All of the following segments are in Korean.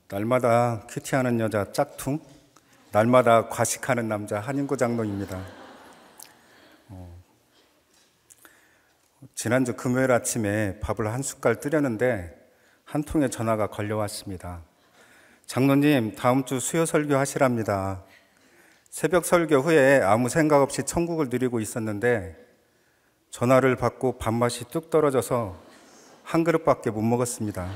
날마다 큐티하는 여자 짝퉁, 날마다 과식하는 남자 한인구 장로입니다. 지난주 금요일 아침에 밥을 한 숟갈 뜨려는데 한 통의 전화가 걸려왔습니다. 장로님, 다음 주 수요 설교 하시랍니다. 새벽 설교 후에 아무 생각 없이 천국을 누리고 있었는데 전화를 받고 밥맛이 뚝 떨어져서 한 그릇밖에 못 먹었습니다.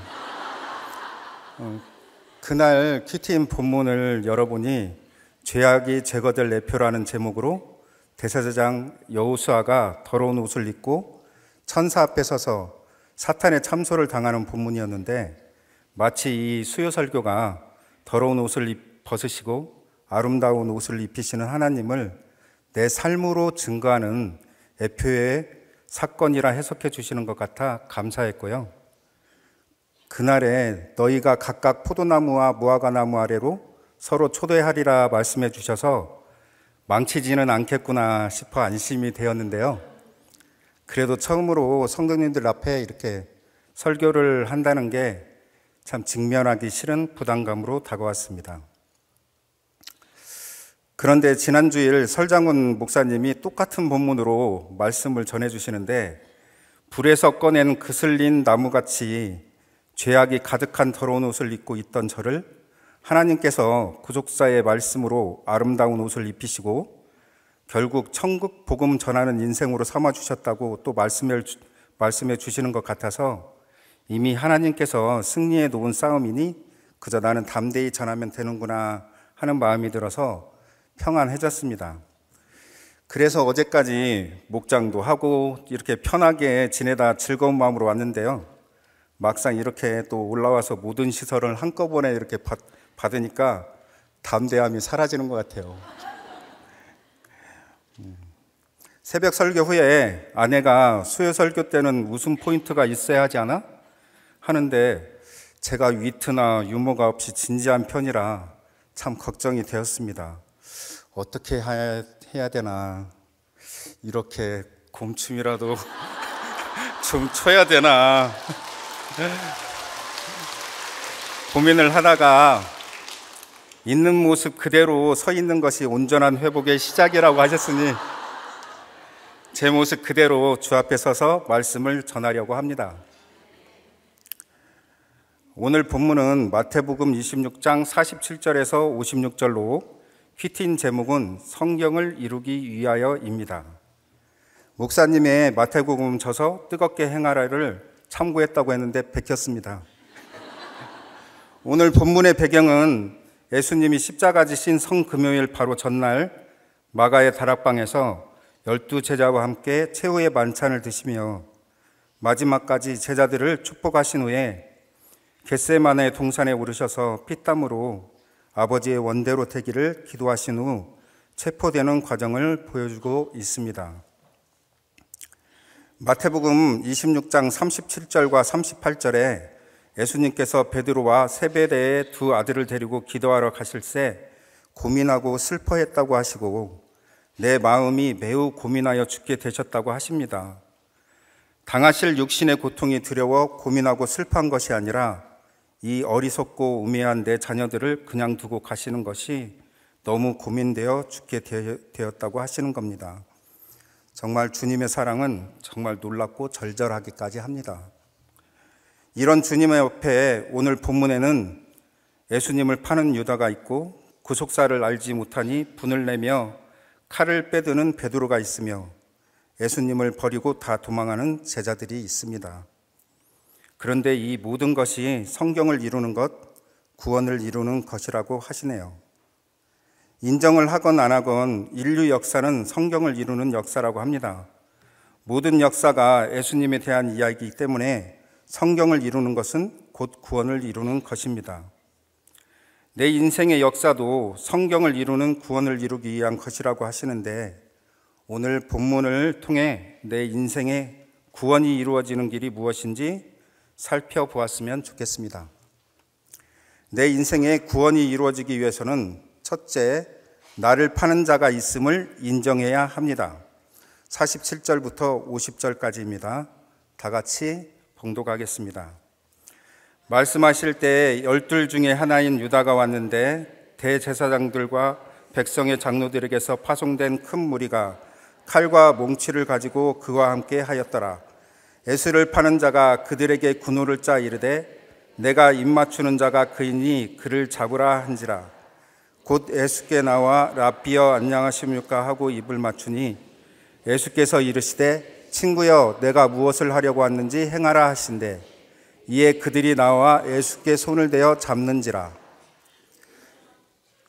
그날 큐티인 본문을 열어보니 죄악이 제거될 내표라는 제목으로 대제사장 여호수아가 더러운 옷을 입고 천사 앞에 서서 사탄의 참소를 당하는 본문이었는데, 마치 이 수요 설교가 더러운 옷을 벗으시고 아름다운 옷을 입히시는 하나님을 내 삶으로 증거하는 애표의 사건이라 해석해 주시는 것 같아 감사했고요. 그날에 너희가 각각 포도나무와 무화과나무 아래로 서로 초대하리라 말씀해 주셔서 망치지는 않겠구나 싶어 안심이 되었는데요. 그래도 처음으로 성도님들 앞에 이렇게 설교를 한다는 게 참 직면하기 싫은 부담감으로 다가왔습니다. 그런데 지난 주일 설장훈 목사님이 똑같은 본문으로 말씀을 전해주시는데, 불에서 꺼낸 그슬린 나무같이 죄악이 가득한 더러운 옷을 입고 있던 저를 하나님께서 구속사의 말씀으로 아름다운 옷을 입히시고 결국 천국 복음 전하는 인생으로 삼아주셨다고 또 말씀해 주시는 것 같아서, 이미 하나님께서 승리해 놓은 싸움이니 그저 나는 담대히 전하면 되는구나 하는 마음이 들어서 평안해졌습니다. 그래서 어제까지 목장도 하고 이렇게 편하게 지내다 즐거운 마음으로 왔는데요, 막상 이렇게 또 올라와서 모든 시설을 한꺼번에 이렇게 받으니까 담대함이 사라지는 것 같아요. 새벽 설교 후에 아내가 수요 설교 때는 웃음 포인트가 있어야 하지 않아? 하는데 제가 위트나 유머가 없이 진지한 편이라 참 걱정이 되었습니다. 어떻게 해야 되나, 이렇게 곰춤이라도 좀 쳐야 되나 고민을 하다가 있는 모습 그대로 서 있는 것이 온전한 회복의 시작이라고 하셨으니 제 모습 그대로 주 앞에 서서 말씀을 전하려고 합니다. 오늘 본문은 마태복음 26장 47절에서 56절로 퀴틴 제목은 성경을 이루기 위하여입니다. 목사님의 마태복음 저서 뜨겁게 행하라를 참고했다고 했는데 베꼈습니다. 오늘 본문의 배경은 예수님이 십자가 지신 성금요일 바로 전날 마가의 다락방에서 12제자와 함께 최후의 만찬을 드시며 마지막까지 제자들을 축복하신 후에 겟세마네 동산에 오르셔서 피땀으로 아버지의 원대로 되기를 기도하신 후 체포되는 과정을 보여주고 있습니다. 마태복음 26장 37절과 38절에 예수님께서 베드로와 세베대의 두 아들을 데리고 기도하러 가실새 고민하고 슬퍼했다고 하시고 내 마음이 매우 고민하여 죽게 되셨다고 하십니다. 당하실 육신의 고통이 두려워 고민하고 슬퍼한 것이 아니라 이 어리석고 우매한 내 자녀들을 그냥 두고 가시는 것이 너무 고민되어 죽게 되었다고 하시는 겁니다. 정말 주님의 사랑은 정말 놀랍고 절절하기까지 합니다. 이런 주님의 옆에 오늘 본문에는 예수님을 파는 유다가 있고 구속사를 알지 못하니 분을 내며 칼을 빼드는 베드로가 있으며 예수님을 버리고 다 도망하는 제자들이 있습니다. 그런데 이 모든 것이 성경을 이루는 것, 구원을 이루는 것이라고 하시네요. 인정을 하건 안 하건 인류 역사는 성경을 이루는 역사라고 합니다. 모든 역사가 예수님에 대한 이야기이기 때문에 성경을 이루는 것은 곧 구원을 이루는 것입니다. 내 인생의 역사도 성경을 이루는 구원을 이루기 위한 것이라고 하시는데, 오늘 본문을 통해 내 인생의 구원이 이루어지는 길이 무엇인지 살펴보았으면 좋겠습니다. 내 인생의 구원이 이루어지기 위해서는 첫째, 나를 파는 자가 있음을 인정해야 합니다. 47절부터 50절까지입니다. 다 같이 봉독하겠습니다. 말씀하실 때 12 중에 하나인 유다가 왔는데 대제사장들과 백성의 장로들에게서 파송된 큰 무리가 칼과 몽치를 가지고 그와 함께 하였더라. 예수를 파는 자가 그들에게 군호를 짜 이르되 내가 입맞추는 자가 그이니 그를 잡으라 한지라. 곧 예수께 나와 랍비여 안녕하십니까 하고 입을 맞추니 예수께서 이르시되 친구여 내가 무엇을 하려고 왔는지 행하라 하신대 이에 그들이 나와 예수께 손을 대어 잡는지라.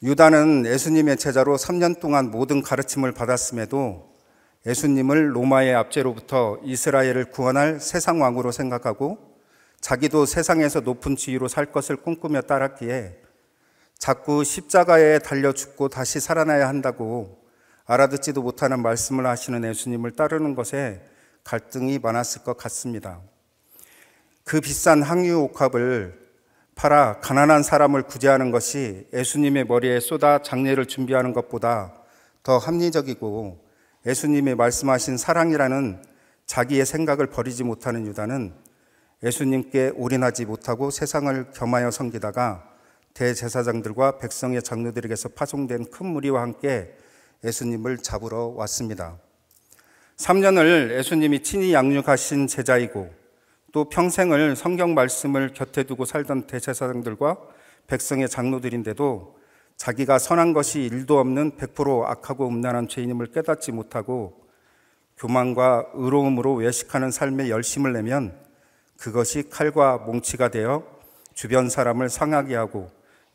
유다는 예수님의 제자로 3년 동안 모든 가르침을 받았음에도 예수님을 로마의 압제로부터 이스라엘을 구원할 세상 왕으로 생각하고 자기도 세상에서 높은 지위로 살 것을 꿈꾸며 따랐기에 자꾸 십자가에 달려 죽고 다시 살아나야 한다고 알아듣지도 못하는 말씀을 하시는 예수님을 따르는 것에 갈등이 많았을 것 같습니다. 그 비싼 항유 옥합을 팔아 가난한 사람을 구제하는 것이 예수님의 머리에 쏟아 장례를 준비하는 것보다 더 합리적이고 예수님이 말씀하신 사랑이라는 자기의 생각을 버리지 못하는 유다는 예수님께 올인하지 못하고 세상을 겸하여 섬기다가 대제사장들과 백성의 장로들에게서 파송된 큰 무리와 함께 예수님을 잡으러 왔습니다. 3년을 예수님이 친히 양육하신 제자이고 또 평생을 성경 말씀을 곁에 두고 살던 대제사장들과 백성의 장로들인데도 자기가 선한 것이 일도 없는 100% 악하고 음란한 죄인임을 깨닫지 못하고 교만과 의로움으로 외식하는 삶에 열심을 내면 그것이 칼과 몽치가 되어 주변 사람을 상하게 하고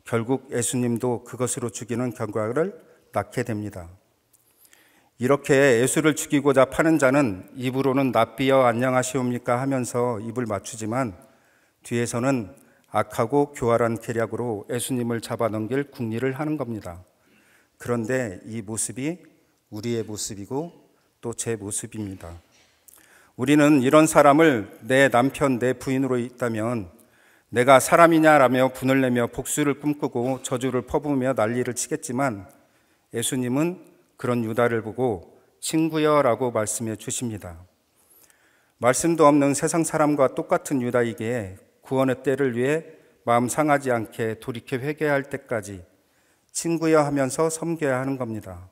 결국 예수님도 그것으로 죽이는 결과를 낳게 됩니다. 이렇게 예수를 죽이고자 파는 자는 입으로는 랍비여 안녕하시옵니까 하면서 입을 맞추지만 뒤에서는 악하고 교활한 계략으로 예수님을 잡아넘길 궁리를 하는 겁니다. 그런데 이 모습이 우리의 모습이고 또 제 모습입니다. 우리는 이런 사람을 내 남편, 내 부인으로 있다면 내가 사람이냐라며 분을 내며 복수를 꿈꾸고 저주를 퍼부으며 난리를 치겠지만 예수님은 그런 유다를 보고 친구여라고 말씀해 주십니다. 말씀도 없는 세상 사람과 똑같은 유다에게 구원의 때를 위해 마음 상하지 않게 돌이켜 회개할 때까지 친구여 하면서 섬겨야 하는 겁니다.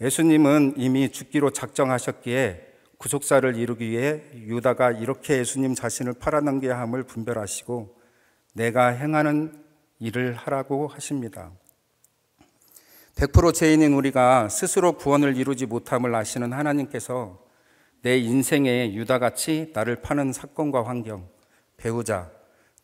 예수님은 이미 죽기로 작정하셨기에 구속사를 이루기 위해 유다가 이렇게 예수님 자신을 팔아넘겨야 함을 분별하시고 내가 행하는 일을 하라고 하십니다. 100% 죄인인 우리가 스스로 구원을 이루지 못함을 아시는 하나님께서 내 인생에 유다같이 나를 파는 사건과 환경, 배우자,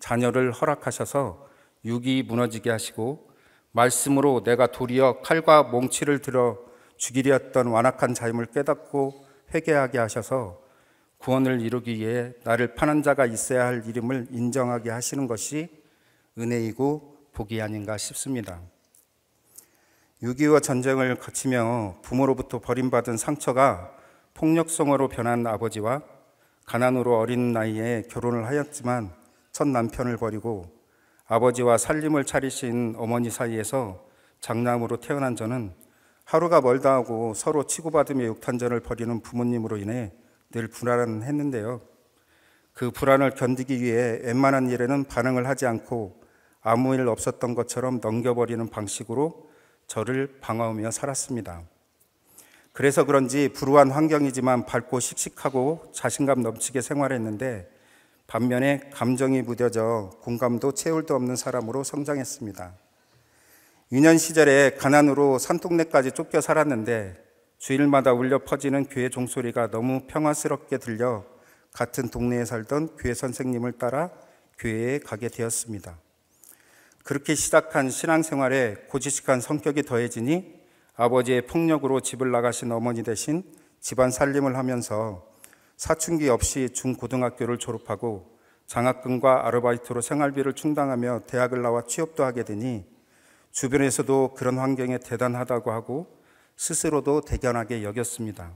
자녀를 허락하셔서 육이 무너지게 하시고 말씀으로 내가 도리어 칼과 몽치를 들어 죽이려 했던 완악한 자임을 깨닫고 회개하게 하셔서 구원을 이루기 위해 나를 파는 자가 있어야 할 이름을 인정하게 하시는 것이 은혜이고 복이 아닌가 싶습니다. 6.25 전쟁을 거치며 부모로부터 버림받은 상처가 폭력성으로 변한 아버지와 가난으로 어린 나이에 결혼을 하였지만 첫 남편을 버리고 아버지와 살림을 차리신 어머니 사이에서 장남으로 태어난 저는 하루가 멀다 하고 서로 치고받으며 욕탄전을 벌이는 부모님으로 인해 늘 불안했는데요. 그 불안을 견디기 위해 웬만한 일에는 반응을 하지 않고 아무 일 없었던 것처럼 넘겨버리는 방식으로 저를 방어하며 살았습니다. 그래서 그런지 불우한 환경이지만 밝고 씩씩하고 자신감 넘치게 생활했는데 반면에 감정이 무뎌져 공감도 채울도 없는 사람으로 성장했습니다. 유년 시절에 가난으로 산동네까지 쫓겨 살았는데 주일마다 울려 퍼지는 교회 종소리가 너무 평화스럽게 들려 같은 동네에 살던 교회 선생님을 따라 교회에 가게 되었습니다. 그렇게 시작한 신앙생활에 고지식한 성격이 더해지니 아버지의 폭력으로 집을 나가신 어머니 대신 집안 살림을 하면서 사춘기 없이 중고등학교를 졸업하고 장학금과 아르바이트로 생활비를 충당하며 대학을 나와 취업도 하게 되니 주변에서도 그런 환경에 대단하다고 하고 스스로도 대견하게 여겼습니다.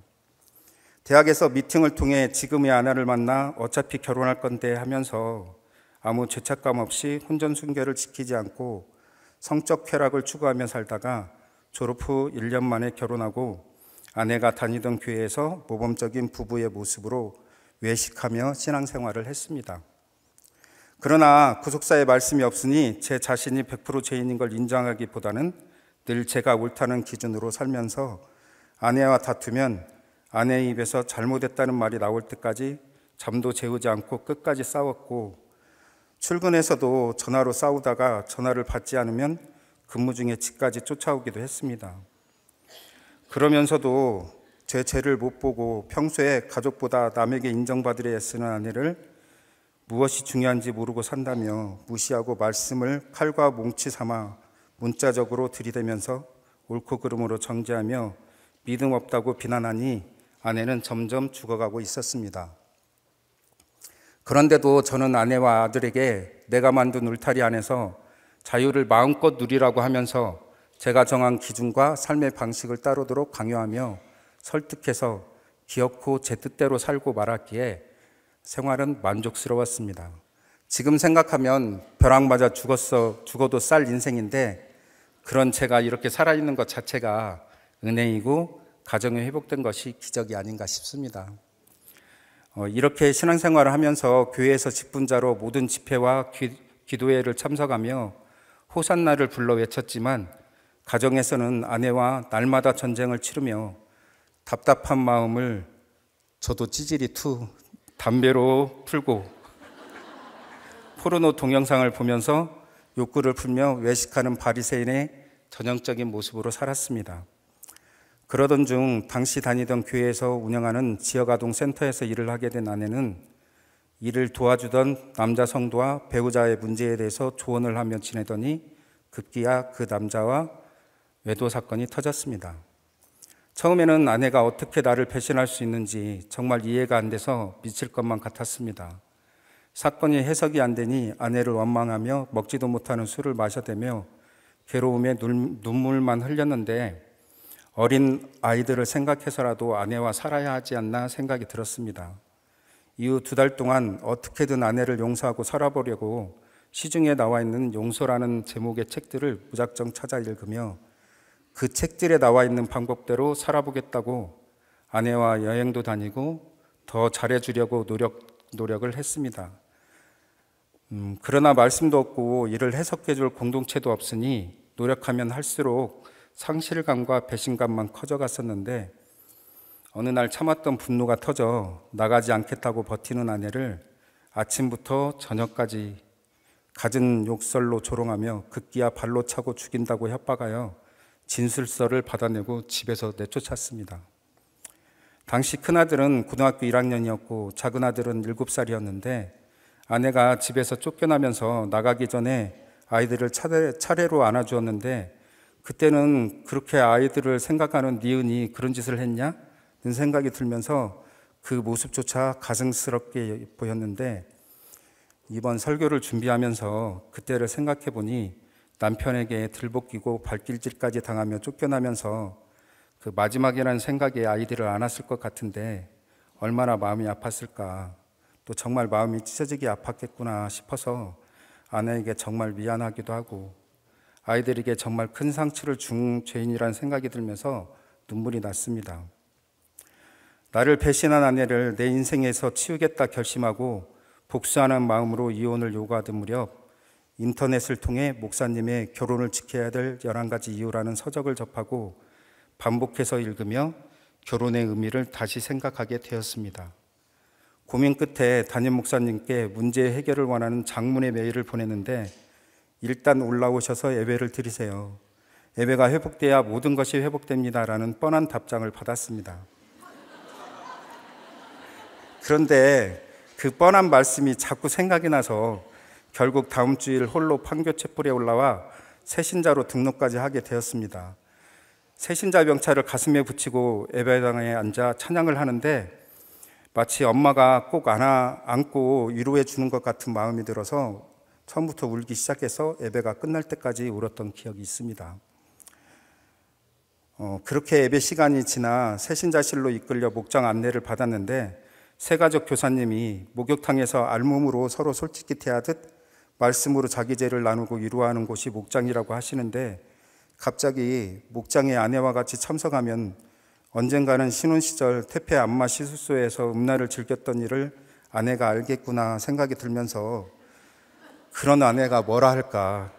대학에서 미팅을 통해 지금의 아내를 만나 어차피 결혼할 건데 하면서 아무 죄책감 없이 혼전순결을 지키지 않고 성적 쾌락을 추구하며 살다가 졸업 후 1년 만에 결혼하고 아내가 다니던 교회에서 모범적인 부부의 모습으로 외식하며 신앙생활을 했습니다. 그러나 구속사의 말씀이 없으니 제 자신이 100% 죄인인 걸 인정하기보다는 늘 제가 옳다는 기준으로 살면서 아내와 다투면 아내의 입에서 잘못했다는 말이 나올 때까지 잠도 재우지 않고 끝까지 싸웠고, 출근해서도 전화로 싸우다가 전화를 받지 않으면 근무 중에 집까지 쫓아오기도 했습니다. 그러면서도 제 죄를 못 보고 평소에 가족보다 남에게 인정받으려 애쓰는 아내를 무엇이 중요한지 모르고 산다며 무시하고 말씀을 칼과 몽치 삼아 문자적으로 들이대면서 옳고 그름으로 정죄하며 믿음 없다고 비난하니 아내는 점점 죽어가고 있었습니다. 그런데도 저는 아내와 아들에게 내가 만든 울타리 안에서 자유를 마음껏 누리라고 하면서 제가 정한 기준과 삶의 방식을 따르도록 강요하며 설득해서 기어코 제 뜻대로 살고 말았기에 생활은 만족스러웠습니다. 지금 생각하면 벼락 맞아 죽어도 쌀 인생인데, 그런 제가 이렇게 살아있는 것 자체가 은혜이고 가정이 회복된 것이 기적이 아닌가 싶습니다. 이렇게 신앙생활을 하면서 교회에서 직분자로 모든 집회와 기도회를 참석하며 호산나를 불러 외쳤지만, 가정에서는 아내와 날마다 전쟁을 치르며 답답한 마음을 저도 찌질이 담배로 풀고 포르노 동영상을 보면서 욕구를 풀며 외식하는 바리새인의 전형적인 모습으로 살았습니다. 그러던 중 당시 다니던 교회에서 운영하는 지역아동 센터에서 일을 하게 된 아내는 이를 도와주던 남자 성도와 배우자의 문제에 대해서 조언을 하며 지내더니 급기야 그 남자와 외도 사건이 터졌습니다. 처음에는 아내가 어떻게 나를 배신할 수 있는지 정말 이해가 안 돼서 미칠 것만 같았습니다. 사건이 해석이 안 되니 아내를 원망하며 먹지도 못하는 술을 마셔대며 괴로움에 눈물만 흘렸는데, 어린 아이들을 생각해서라도 아내와 살아야 하지 않나 생각이 들었습니다. 이후 2달 동안 어떻게든 아내를 용서하고 살아보려고 시중에 나와 있는 용서라는 제목의 책들을 무작정 찾아 읽으며 그 책들에 나와 있는 방법대로 살아보겠다고 아내와 여행도 다니고 더 잘해주려고 노력을 했습니다. 그러나 말씀도 없고 이를 해석해줄 공동체도 없으니 노력하면 할수록 상실감과 배신감만 커져갔었는데, 어느 날 참았던 분노가 터져 나가지 않겠다고 버티는 아내를 아침부터 저녁까지 갖은 욕설로 조롱하며 급기야 발로 차고 죽인다고 협박하여 진술서를 받아내고 집에서 내쫓았습니다. 당시 큰아들은 고등학교 1학년이었고 작은 아들은 7살이었는데 아내가 집에서 쫓겨나면서 나가기 전에 아이들을 차례로 안아주었는데, 그때는 그렇게 아이들을 생각하는 니은이 그런 짓을 했냐? 는 생각이 들면서 그 모습조차 가증스럽게 보였는데, 이번 설교를 준비하면서 그때를 생각해 보니 남편에게 들볶이고 발길질까지 당하며 쫓겨나면서 그 마지막이라는 생각에 아이들을 안았을 것 같은데 얼마나 마음이 아팠을까, 또 정말 마음이 찢어지게 아팠겠구나 싶어서 아내에게 정말 미안하기도 하고 아이들에게 정말 큰 상처를 준 죄인이라는 생각이 들면서 눈물이 났습니다. 나를 배신한 아내를 내 인생에서 치우겠다 결심하고 복수하는 마음으로 이혼을 요구하던 무렵 인터넷을 통해 목사님의 결혼을 지켜야 될 11가지 이유라는 서적을 접하고 반복해서 읽으며 결혼의 의미를 다시 생각하게 되었습니다. 고민 끝에 담임 목사님께 문제 해결을 원하는 장문의 메일을 보냈는데, 일단 올라오셔서 예배를 드리세요. 예배가 회복돼야 모든 것이 회복됩니다라는 뻔한 답장을 받았습니다. 그런데 그 뻔한 말씀이 자꾸 생각이 나서 결국 다음 주일 홀로 판교 촛불에 올라와 새신자로 등록까지 하게 되었습니다. 새신자 명찰을 가슴에 붙이고 예배당에 앉아 찬양을 하는데 마치 엄마가 꼭 안고 위로해 주는 것 같은 마음이 들어서 처음부터 울기 시작해서 예배가 끝날 때까지 울었던 기억이 있습니다. 그렇게 예배 시간이 지나 새신자실로 이끌려 목장 안내를 받았는데, 새가족 교사님이 목욕탕에서 알몸으로 서로 솔직히 대하듯 말씀으로 자기 죄를 나누고 위로하는 곳이 목장이라고 하시는데, 갑자기 목장에 아내와 같이 참석하면 언젠가는 신혼 시절 태페 안마 시술소에서 음란을 즐겼던 일을 아내가 알겠구나 생각이 들면서 그런 아내가 뭐라 할까?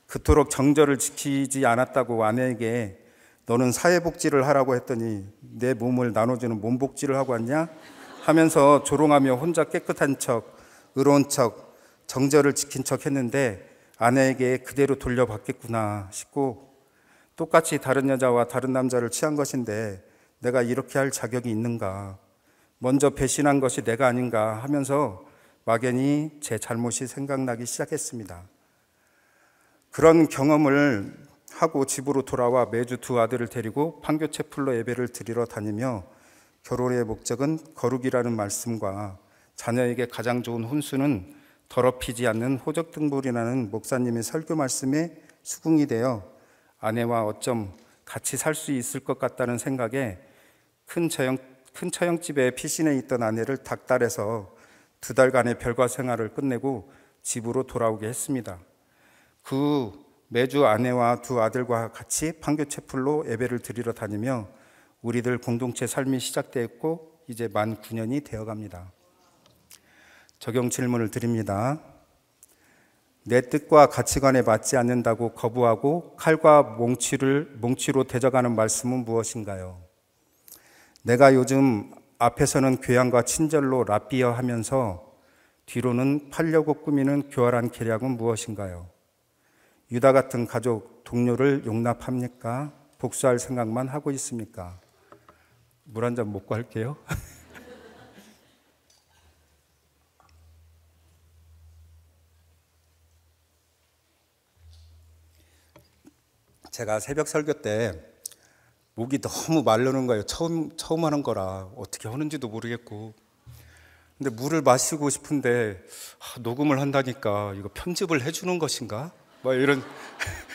그토록 정절을 지키지 않았다고 아내에게 너는 사회복지를 하라고 했더니 내 몸을 나눠주는 몸복지를 하고 왔냐? 하면서 조롱하며 혼자 깨끗한 척, 의로운 척, 정절을 지킨 척 했는데 아내에게 그대로 돌려받겠구나 싶고, 똑같이 다른 여자와 다른 남자를 취한 것인데 내가 이렇게 할 자격이 있는가? 먼저 배신한 것이 내가 아닌가 하면서 막연히 제 잘못이 생각나기 시작했습니다. 그런 경험을 하고 집으로 돌아와 매주 두 아들을 데리고 판교체플로 예배를 드리러 다니며 결혼의 목적은 거룩이라는 말씀과 자녀에게 가장 좋은 혼수는 더럽히지 않는 호적등불이라는 목사님의 설교 말씀에 수긍이 되어 아내와 어쩜 같이 살 수 있을 것 같다는 생각에 큰 처형집에 피신해 있던 아내를 닥달해서 2달간의 별과 생활을 끝내고 집으로 돌아오게 했습니다. 그 후 매주 아내와 두 아들과 같이 판교체플로 예배를 드리러 다니며 우리들 공동체 삶이 시작되었고 이제 만 9년이 되어갑니다. 적용 질문을 드립니다. 내 뜻과 가치관에 맞지 않는다고 거부하고 칼과 몽치로 대적하는 말씀은 무엇인가요? 내가 요즘 앞에서는 교양과 친절로 라삐어 하면서 뒤로는 팔려고 꾸미는 교활한 계략은 무엇인가요? 유다 같은 가족, 동료를 용납합니까? 복수할 생각만 하고 있습니까? 물 한 잔 먹고 할게요. 제가 새벽 설교 때 목이 너무 마르는 거예요. 처음 하는 거라 어떻게 하는지도 모르겠고. 근데 물을 마시고 싶은데 녹음을 한다니까 이거 편집을 해주는 것인가? 막 이런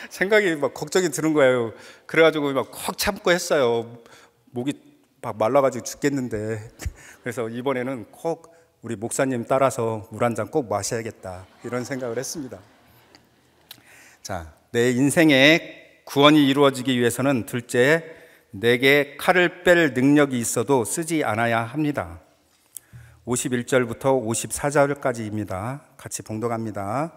생각이 막 걱정이 드는 거예요. 그래가지고 막 콕 참고 했어요. 목이 막 말라가지고 죽겠는데. 그래서 이번에는 꼭 우리 목사님 따라서 물 한 잔 꼭 마셔야겠다 이런 생각을 했습니다. 자, 내 인생의 구원이 이루어지기 위해서는 둘째, 내게 칼을 뺄 능력이 있어도 쓰지 않아야 합니다. 51절부터 54절까지입니다. 같이 봉독합니다.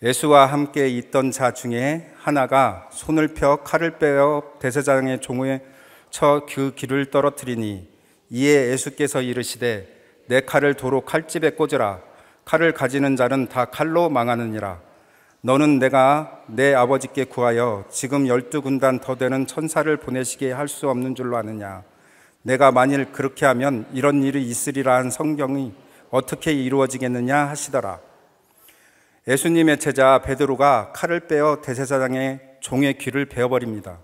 예수와 함께 있던 자 중에 하나가 손을 펴 칼을 빼어 대제사장의 종에 쳐 그 귀를 떨어뜨리니 이에 예수께서 이르시되 내 칼을 도로 칼집에 꽂으라. 칼을 가지는 자는 다 칼로 망하느니라. 너는 내가 내 아버지께 구하여 지금 12군단 더 되는 천사를 보내시게 할 수 없는 줄로 아느냐. 내가 만일 그렇게 하면 이런 일이 있으리라 한 성경이 어떻게 이루어지겠느냐 하시더라. 예수님의 제자 베드로가 칼을 빼어 대제사장의 종의 귀를 베어버립니다.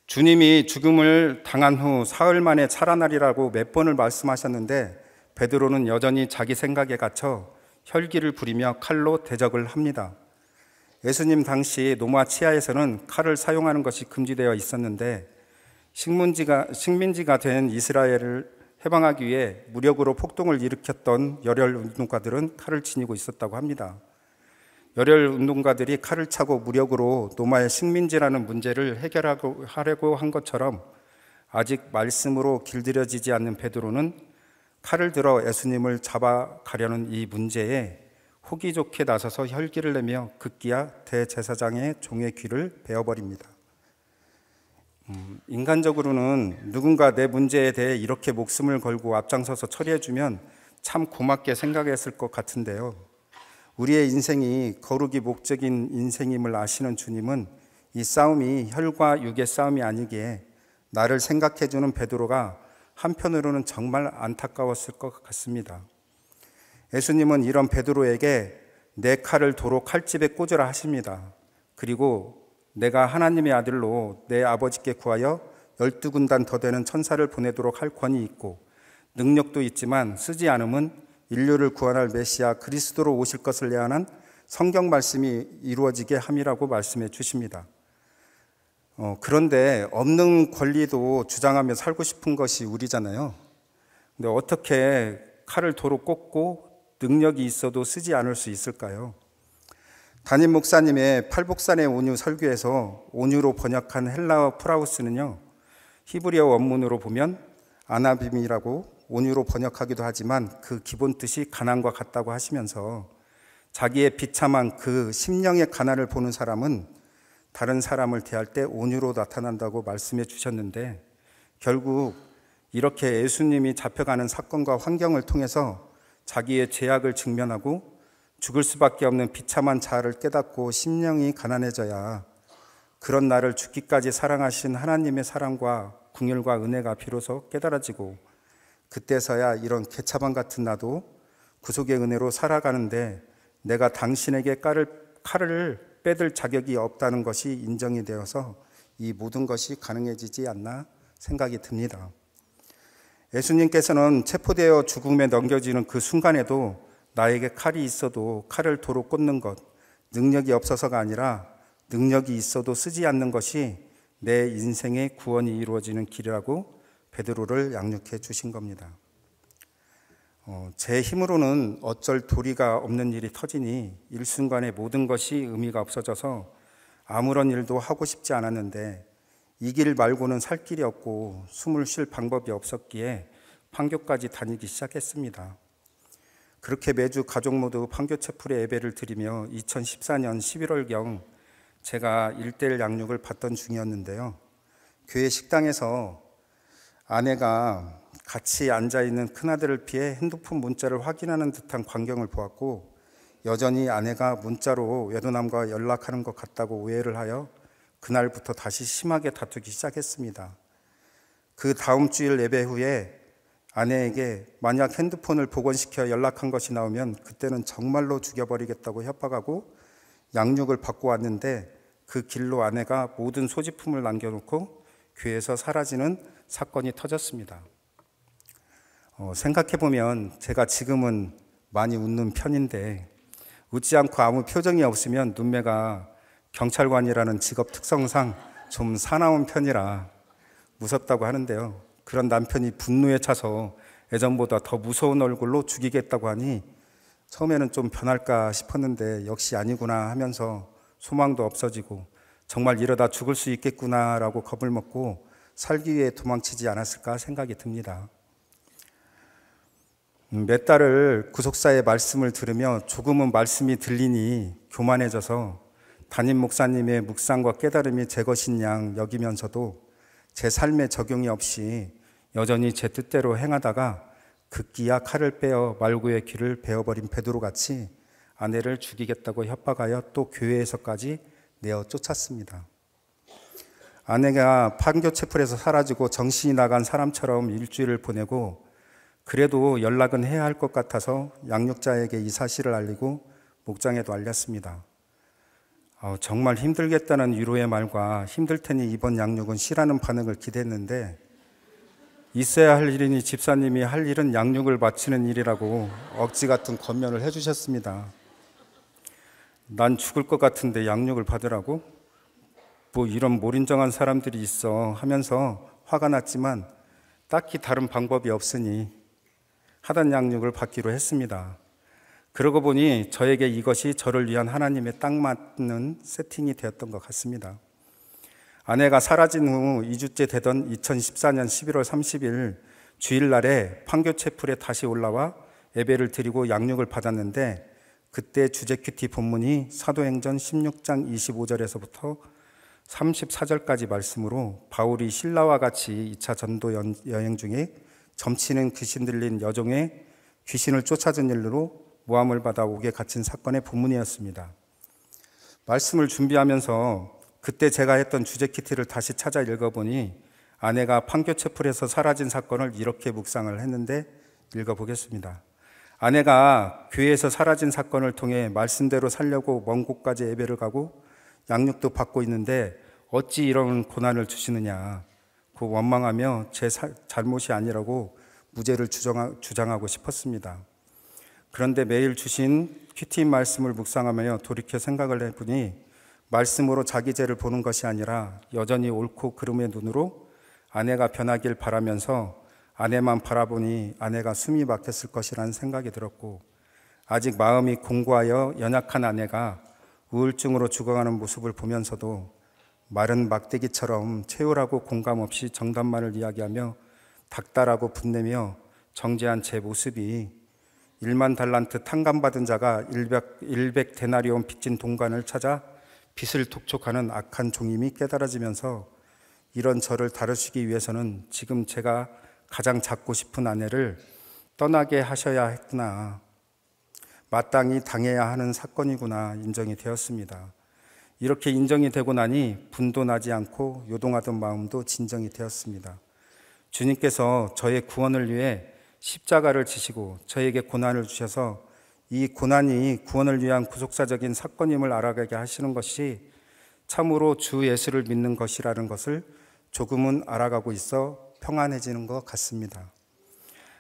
주님이 죽음을 당한 후 사흘 만에 살아나리라고 몇 번을 말씀하셨는데 베드로는 여전히 자기 생각에 갇혀 혈기를 부리며 칼로 대적을 합니다. 예수님 당시 로마 치하에서는 칼을 사용하는 것이 금지되어 있었는데 식민지가 된 이스라엘을 해방하기 위해 무력으로 폭동을 일으켰던 열혈 운동가들은 칼을 지니고 있었다고 합니다. 열혈 운동가들이 칼을 차고 무력으로 로마의 식민지라는 문제를 해결하려고 한 것처럼 아직 말씀으로 길들여지지 않는 베드로는 칼을 들어 예수님을 잡아가려는 이 문제에 호기 좋게 나서서 혈기를 내며 급기야 대제사장의 종의 귀를 베어버립니다. 인간적으로는 누군가 내 문제에 대해 이렇게 목숨을 걸고 앞장서서 처리해주면 참 고맙게 생각했을 것 같은데요. 우리의 인생이 거룩이 목적인 인생임을 아시는 주님은 이 싸움이 혈과 육의 싸움이 아니기에 나를 생각해주는 베드로가 한편으로는 정말 안타까웠을 것 같습니다. 예수님은 이런 베드로에게 내 칼을 도로 칼집에 꽂으라 하십니다. 그리고 내가 하나님의 아들로 내 아버지께 구하여 12군단 더 되는 천사를 보내도록 할 권위 있고 능력도 있지만 쓰지 않음은 인류를 구원할 메시아 그리스도로 오실 것을 예언한 성경 말씀이 이루어지게 함이라고 말씀해 주십니다. 그런데 없는 권리도 주장하며 살고 싶은 것이 우리잖아요. 근데 어떻게 칼을 도로 꽂고 능력이 있어도 쓰지 않을 수 있을까요? 담임 목사님의 팔복산의 온유 설교에서 온유로 번역한 헬라어 프라우스는요, 히브리어 원문으로 보면 아나빔이라고 온유로 번역하기도 하지만 그 기본 뜻이 가난과 같다고 하시면서 자기의 비참한 그 심령의 가난을 보는 사람은 다른 사람을 대할 때 온유로 나타난다고 말씀해 주셨는데, 결국 이렇게 예수님이 잡혀가는 사건과 환경을 통해서 자기의 죄악을 직면하고 죽을 수밖에 없는 비참한 자아를 깨닫고 심령이 가난해져야 그런 나를 죽기까지 사랑하신 하나님의 사랑과 긍휼과 은혜가 비로소 깨달아지고, 그때서야 이런 개차반 같은 나도 구속의 은혜로 살아가는데 내가 당신에게 칼을 빼들 자격이 없다는 것이 인정이 되어서 이 모든 것이 가능해지지 않나 생각이 듭니다. 예수님께서는 체포되어 죽음에 넘겨지는 그 순간에도 나에게 칼이 있어도 칼을 도로 꽂는 것, 능력이 없어서가 아니라 능력이 있어도 쓰지 않는 것이 내 인생의 구원이 이루어지는 길이라고 베드로를 양육해 주신 겁니다. 제 힘으로는 어쩔 도리가 없는 일이 터지니 일순간에 모든 것이 의미가 없어져서 아무런 일도 하고 싶지 않았는데, 이 길 말고는 살 길이 없고 숨을 쉴 방법이 없었기에 판교까지 다니기 시작했습니다. 그렇게 매주 가족 모두 판교 채플에 예배를 드리며 2014년 11월경 제가 1:1 양육을 받던 중이었는데요. 교회 식당에서 아내가 같이 앉아있는 큰아들을 피해 핸드폰 문자를 확인하는 듯한 광경을 보았고, 여전히 아내가 문자로 외도남과 연락하는 것 같다고 오해를 하여 그날부터 다시 심하게 다투기 시작했습니다. 그 다음 주일 예배 후에 아내에게 만약 핸드폰을 복원시켜 연락한 것이 나오면 그때는 정말로 죽여버리겠다고 협박하고 양육을 받고 왔는데, 그 길로 아내가 모든 소지품을 남겨놓고 교회에서 사라지는 사건이 터졌습니다. 생각해보면 제가 지금은 많이 웃는 편인데, 웃지 않고 아무 표정이 없으면 눈매가 경찰관이라는 직업 특성상 좀 사나운 편이라 무섭다고 하는데요. 그런 남편이 분노에 차서 예전보다 더 무서운 얼굴로 죽이겠다고 하니 처음에는 좀 변할까 싶었는데 역시 아니구나 하면서 소망도 없어지고 정말 이러다 죽을 수 있겠구나라고 겁을 먹고 살기 위해 도망치지 않았을까 생각이 듭니다. 몇 달을 구속사의 말씀을 들으며 조금은 말씀이 들리니 교만해져서 담임 목사님의 묵상과 깨달음이 제 것인 양 여기면서도 제 삶에 적용이 없이 여전히 제 뜻대로 행하다가 급기야 칼을 빼어 말구의 귀를 베어버린 베드로같이 아내를 죽이겠다고 협박하여 또 교회에서까지 내어 쫓았습니다. 아내가 판교 채플에서 사라지고 정신이 나간 사람처럼 일주일을 보내고, 그래도 연락은 해야 할 것 같아서 양육자에게 이 사실을 알리고 목장에도 알렸습니다. 정말 힘들겠다는 위로의 말과 힘들 테니 이번 양육은 쉬라는 반응을 기대했는데, 있어야 할 일이니 집사님이 할 일은 양육을 마치는 일이라고 억지 같은 권면을 해주셨습니다. 난 죽을 것 같은데 양육을 받으라고? 뭐 이런 몰인정한 사람들이 있어 하면서 화가 났지만 딱히 다른 방법이 없으니 하단 양육을 받기로 했습니다. 그러고 보니 저에게 이것이 저를 위한 하나님의 딱 맞는 세팅이 되었던 것 같습니다. 아내가 사라진 후 2주째 되던 2014년 11월 30일 주일날에 판교 채플에 다시 올라와 예배를 드리고 양육을 받았는데, 그때 주제 큐티 본문이 사도행전 16장 25절에서부터 34절까지 말씀으로 바울이 신라와 같이 2차 전도 여행 중에 점치는 귀신 들린 여종의 귀신을 쫓아준 일로 모함을 받아 옥에 갇힌 사건의 본문이었습니다. 말씀을 준비하면서 그때 제가 했던 주제 큐티를 다시 찾아 읽어보니 아내가 판교 채플에서 사라진 사건을 이렇게 묵상을 했는데 읽어보겠습니다. 아내가 교회에서 사라진 사건을 통해 말씀대로 살려고 먼 곳까지 예배를 가고 양육도 받고 있는데 어찌 이런 고난을 주시느냐 고 원망하며 제 잘못이 아니라고 무죄를 주장하고 싶었습니다. 그런데 매일 주신 큐티 말씀을 묵상하며 돌이켜 생각을 해보니 말씀으로 자기 죄를 보는 것이 아니라 여전히 옳고 그름의 눈으로 아내가 변하길 바라면서 아내만 바라보니 아내가 숨이 막혔을 것이라는 생각이 들었고, 아직 마음이 공고하여 연약한 아내가 우울증으로 죽어가는 모습을 보면서도 마른 막대기처럼 채울하고 공감 없이 정답만을 이야기하며 닥달하고 분내며 정죄한 제 모습이 1만 달란트 탕감받은 자가 100 데나리온 빚진 동관을 찾아 빚을 독촉하는 악한 종임이 깨달아지면서 이런 저를 다루시기 위해서는 지금 제가 가장 잡고 싶은 아내를 떠나게 하셔야 했구나, 마땅히 당해야 하는 사건이구나 인정이 되었습니다. 이렇게 인정이 되고 나니 분도 나지 않고 요동하던 마음도 진정이 되었습니다. 주님께서 저의 구원을 위해 십자가를 지시고 저에게 고난을 주셔서 이 고난이 구원을 위한 구속사적인 사건임을 알아가게 하시는 것이 참으로 주 예수를 믿는 것이라는 것을 조금은 알아가고 있어 평안해지는 것 같습니다.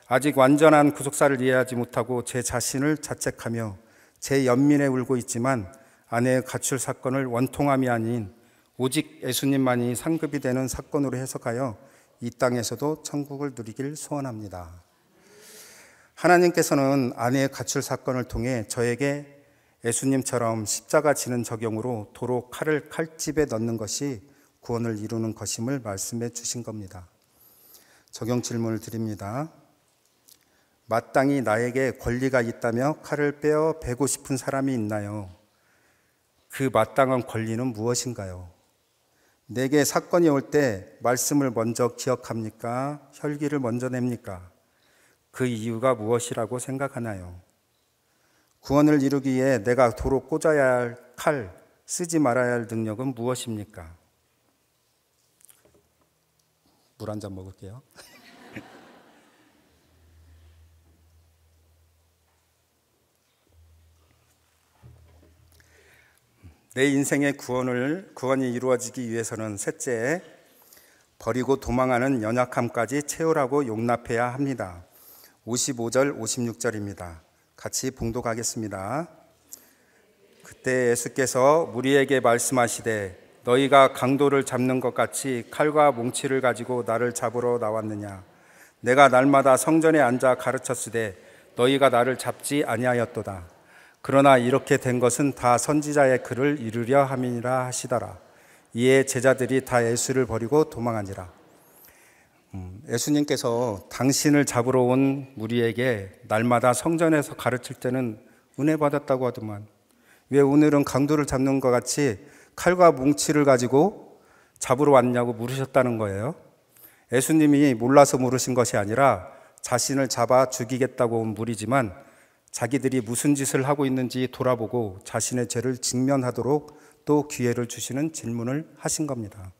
아직 완전한 구속사를 이해하지 못하고 제 자신을 자책하며 제 연민에 울고 있지만 아내의 가출 사건을 원통함이 아닌 오직 예수님만이 상급이 되는 사건으로 해석하여 이 땅에서도 천국을 누리길 소원합니다. 하나님께서는 아내의 가출 사건을 통해 저에게 예수님처럼 십자가 지는 적용으로 도로 칼을 칼집에 넣는 것이 구원을 이루는 것임을 말씀해 주신 겁니다. 적용 질문을 드립니다. 마땅히 나에게 권리가 있다며 칼을 빼어 베고 싶은 사람이 있나요? 그 마땅한 권리는 무엇인가요? 내게 사건이 올 때 말씀을 먼저 기억합니까? 혈기를 먼저 냅니까? 그 이유가 무엇이라고 생각하나요? 구원을 이루기 위해 내가 도로 꽂아야 할 칼, 쓰지 말아야 할 능력은 무엇입니까? 물 한 잔 먹을게요. 내 인생의 구원이 이루어지기 위해서는 셋째, 버리고 도망하는 연약함까지 채우라고 용납해야 합니다. 55절, 56절입니다. 같이 봉독하겠습니다. 그때 예수께서 무리에게 말씀하시되 너희가 강도를 잡는 것 같이 칼과 몽치를 가지고 나를 잡으러 나왔느냐? 내가 날마다 성전에 앉아 가르쳤으되 너희가 나를 잡지 아니하였도다. 그러나 이렇게 된 것은 다 선지자의 글을 이루려 함이라 하시더라. 이에 제자들이 다 예수를 버리고 도망하니라. 예수님께서 당신을 잡으러 온 무리에게 날마다 성전에서 가르칠 때는 은혜 받았다고 하더만 왜 오늘은 강도를 잡는 것 같이 칼과 뭉치를 가지고 잡으러 왔냐고 물으셨다는 거예요. 예수님이 몰라서 물으신 것이 아니라 자신을 잡아 죽이겠다고 온 무리지만 자기들이 무슨 짓을 하고 있는지 돌아보고 자신의 죄를 직면하도록 또 기회를 주시는 질문을 하신 겁니다.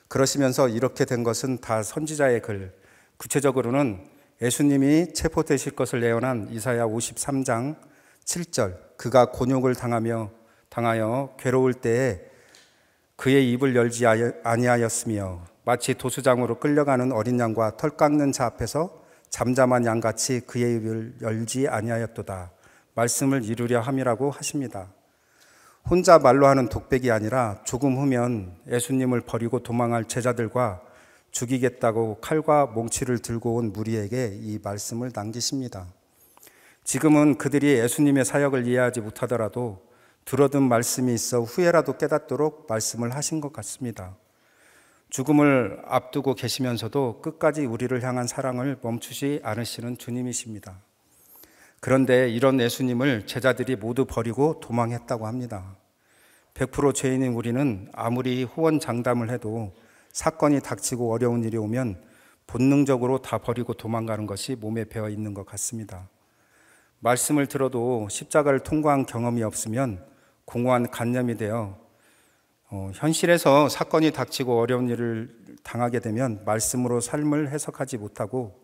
그러시면서 이렇게 된 것은 다 선지자의 글, 구체적으로는 예수님이 체포되실 것을 예언한 이사야 53장 7절, 그가 곤욕을 당하여 괴로울 때에 그의 입을 열지 아니하였으며 마치 도수장으로 끌려가는 어린 양과 털 깎는 자 앞에서 잠잠한 양같이 그의 입을 열지 아니하였도다. 말씀을 이루려 함이라고 하십니다. 혼자 말로 하는 독백이 아니라 조금 후면 예수님을 버리고 도망할 제자들과 죽이겠다고 칼과 몽치를 들고 온 무리에게 이 말씀을 남기십니다. 지금은 그들이 예수님의 사역을 이해하지 못하더라도 들어둔 말씀이 있어 후회라도 깨닫도록 말씀을 하신 것 같습니다. 죽음을 앞두고 계시면서도 끝까지 우리를 향한 사랑을 멈추지 않으시는 주님이십니다. 그런데 이런 예수님을 제자들이 모두 버리고 도망했다고 합니다. 100% 죄인인 우리는 아무리 호언장담을 해도 사건이 닥치고 어려운 일이 오면 본능적으로 다 버리고 도망가는 것이 몸에 배어 있는 것 같습니다. 말씀을 들어도 십자가를 통과한 경험이 없으면 공허한 관념이 되어 현실에서 사건이 닥치고 어려운 일을 당하게 되면 말씀으로 삶을 해석하지 못하고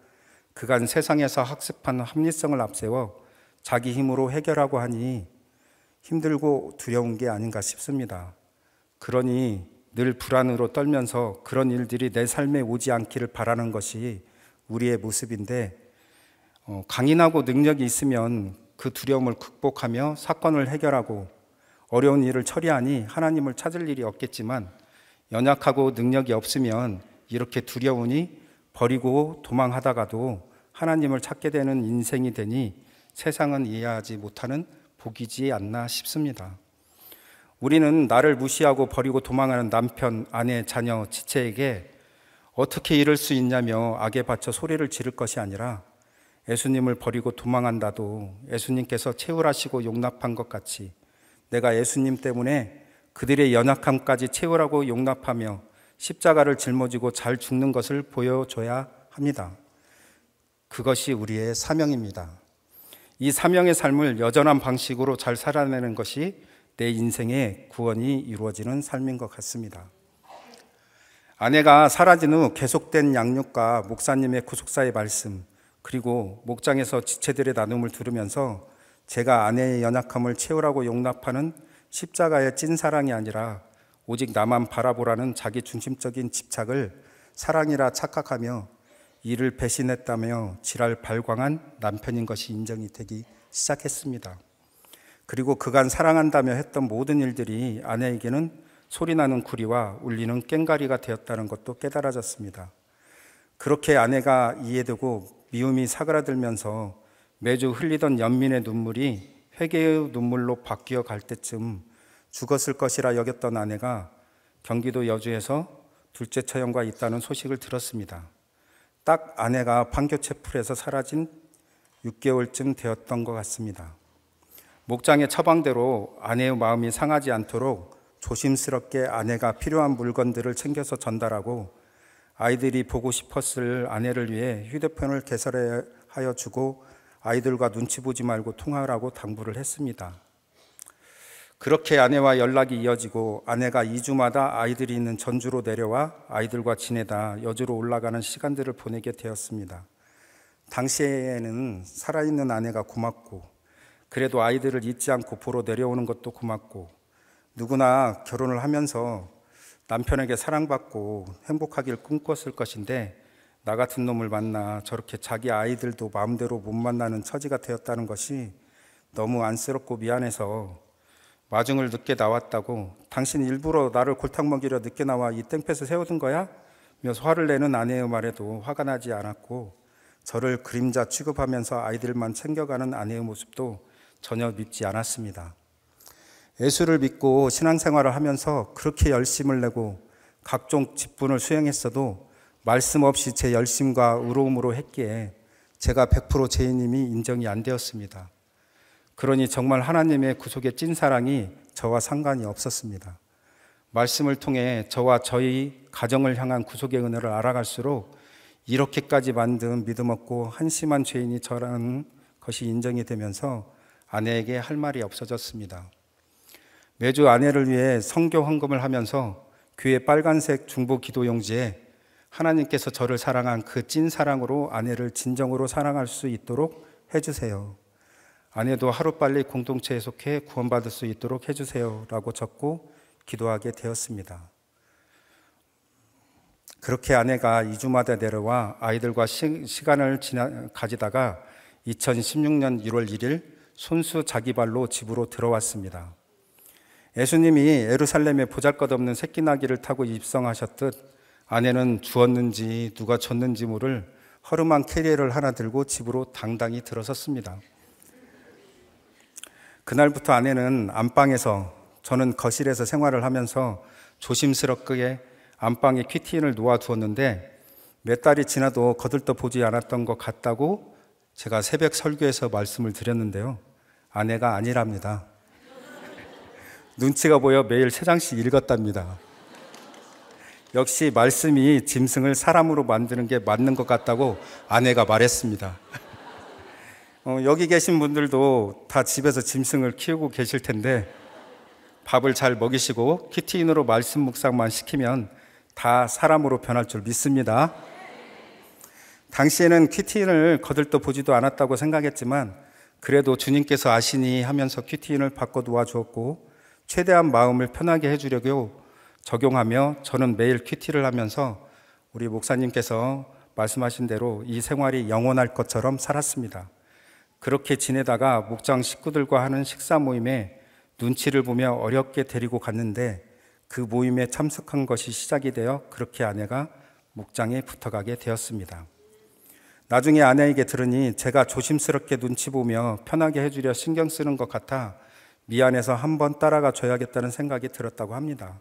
그간 세상에서 학습한 합리성을 앞세워 자기 힘으로 해결하고 하니 힘들고 두려운 게 아닌가 싶습니다. 그러니 늘 불안으로 떨면서 그런 일들이 내 삶에 오지 않기를 바라는 것이 우리의 모습인데 강인하고 능력이 있으면 그 두려움을 극복하며 사건을 해결하고 어려운 일을 처리하니 하나님을 찾을 일이 없겠지만 연약하고 능력이 없으면 이렇게 두려우니 버리고 도망하다가도 하나님을 찾게 되는 인생이 되니 세상은 이해하지 못하는 복이지 않나 싶습니다. 우리는 나를 무시하고 버리고 도망하는 남편, 아내, 자녀, 지체에게 어떻게 이럴 수 있냐며 악에 받쳐 소리를 지를 것이 아니라 예수님을 버리고 도망한다도 예수님께서 채울하시고 용납한 것 같이 내가 예수님 때문에 그들의 연약함까지 채우라고 용납하며 십자가를 짊어지고 잘 죽는 것을 보여줘야 합니다. 그것이 우리의 사명입니다. 이 사명의 삶을 여전한 방식으로 잘 살아내는 것이 내 인생의 구원이 이루어지는 삶인 것 같습니다. 아내가 사라진 후 계속된 양육과 목사님의 구속사의 말씀, 그리고 목장에서 지체들의 나눔을 들으면서 제가 아내의 연약함을 채우라고 용납하는 십자가의 찐사랑이 아니라 오직 나만 바라보라는 자기 중심적인 집착을 사랑이라 착각하며 이를 배신했다며 지랄 발광한 남편인 것이 인정이 되기 시작했습니다. 그리고 그간 사랑한다며 했던 모든 일들이 아내에게는 소리나는 구리와 울리는 꽹과리가 되었다는 것도 깨달아졌습니다. 그렇게 아내가 이해되고 미움이 사그라들면서 매주 흘리던 연민의 눈물이 회개의 눈물로 바뀌어 갈 때쯤 죽었을 것이라 여겼던 아내가 경기도 여주에서 둘째 처형과 있다는 소식을 들었습니다. 딱 아내가 판교체 풀에서 사라진 6개월쯤 되었던 것 같습니다. 목장의 처방대로 아내의 마음이 상하지 않도록 조심스럽게 아내가 필요한 물건들을 챙겨서 전달하고 아이들이 보고 싶었을 아내를 위해 휴대폰을 개설하여 주고 아이들과 눈치 보지 말고 통화하라고 당부를 했습니다. 그렇게 아내와 연락이 이어지고 아내가 2주마다 아이들이 있는 전주로 내려와 아이들과 지내다 여주로 올라가는 시간들을 보내게 되었습니다. 당시에는 살아있는 아내가 고맙고 그래도 아이들을 잊지 않고 보러 내려오는 것도 고맙고 누구나 결혼을 하면서 남편에게 사랑받고 행복하길 꿈꿨을 것인데 나 같은 놈을 만나 저렇게 자기 아이들도 마음대로 못 만나는 처지가 되었다는 것이 너무 안쓰럽고 미안해서 마중을 늦게 나왔다고 당신 일부러 나를 골탕 먹이려 늦게 나와 이 땡볕에 세워둔 거야? 면서 화를 내는 아내의 말에도 화가 나지 않았고 저를 그림자 취급하면서 아이들만 챙겨가는 아내의 모습도 전혀 밉지 않았습니다. 예수를 믿고 신앙생활을 하면서 그렇게 열심을 내고 각종 직분을 수행했어도 말씀 없이 제 열심과 의로움으로 했기에 제가 100% 죄인임이 인정이 안 되었습니다. 그러니 정말 하나님의 구속의 찐사랑이 저와 상관이 없었습니다. 말씀을 통해 저와 저희 가정을 향한 구속의 은혜를 알아갈수록 이렇게까지 만든 믿음 없고 한심한 죄인이 저라는 것이 인정이 되면서 아내에게 할 말이 없어졌습니다. 매주 아내를 위해 성교 헌금을 하면서 교회 빨간색 중보 기도용지에 하나님께서 저를 사랑한 그 찐사랑으로 아내를 진정으로 사랑할 수 있도록 해주세요. 아내도 하루빨리 공동체에 속해 구원받을 수 있도록 해주세요 라고 적고 기도하게 되었습니다. 그렇게 아내가 2주마다 내려와 아이들과 시간을 가지다가 2016년 1월 1일 손수 자기 발로 집으로 들어왔습니다. 예수님이 예루살렘에 보잘것없는 새끼나귀를 타고 입성하셨듯 아내는 주었는지 누가 줬는지 모를 허름한 캐리어를 하나 들고 집으로 당당히 들어섰습니다. 그날부터 아내는 안방에서, 저는 거실에서 생활을 하면서 조심스럽게 안방에 큐티인을 놓아두었는데 몇 달이 지나도 거들떠 보지 않았던 것 같다고 제가 새벽 설교에서 말씀을 드렸는데요. 아내가 아니랍니다. 눈치가 보여 매일 3장씩 읽었답니다. 역시 말씀이 짐승을 사람으로 만드는 게 맞는 것 같다고 아내가 말했습니다. 여기 계신 분들도 다 집에서 짐승을 키우고 계실 텐데 밥을 잘 먹이시고 큐티인으로 말씀 묵상만 시키면 다 사람으로 변할 줄 믿습니다. 당시에는 큐티인을 거들떠 보지도 않았다고 생각했지만 그래도 주님께서 아시니 하면서 큐티인을 바꿔 놓아주었고 최대한 마음을 편하게 해주려고 적용하며 저는 매일 큐티를 하면서 우리 목사님께서 말씀하신 대로 이 생활이 영원할 것처럼 살았습니다. 그렇게 지내다가 목장 식구들과 하는 식사 모임에 눈치를 보며 어렵게 데리고 갔는데 그 모임에 참석한 것이 시작이 되어 그렇게 아내가 목장에 붙어가게 되었습니다. 나중에 아내에게 들으니 제가 조심스럽게 눈치 보며 편하게 해주려 신경 쓰는 것 같아 미안해서 한번 따라가 줘야겠다는 생각이 들었다고 합니다.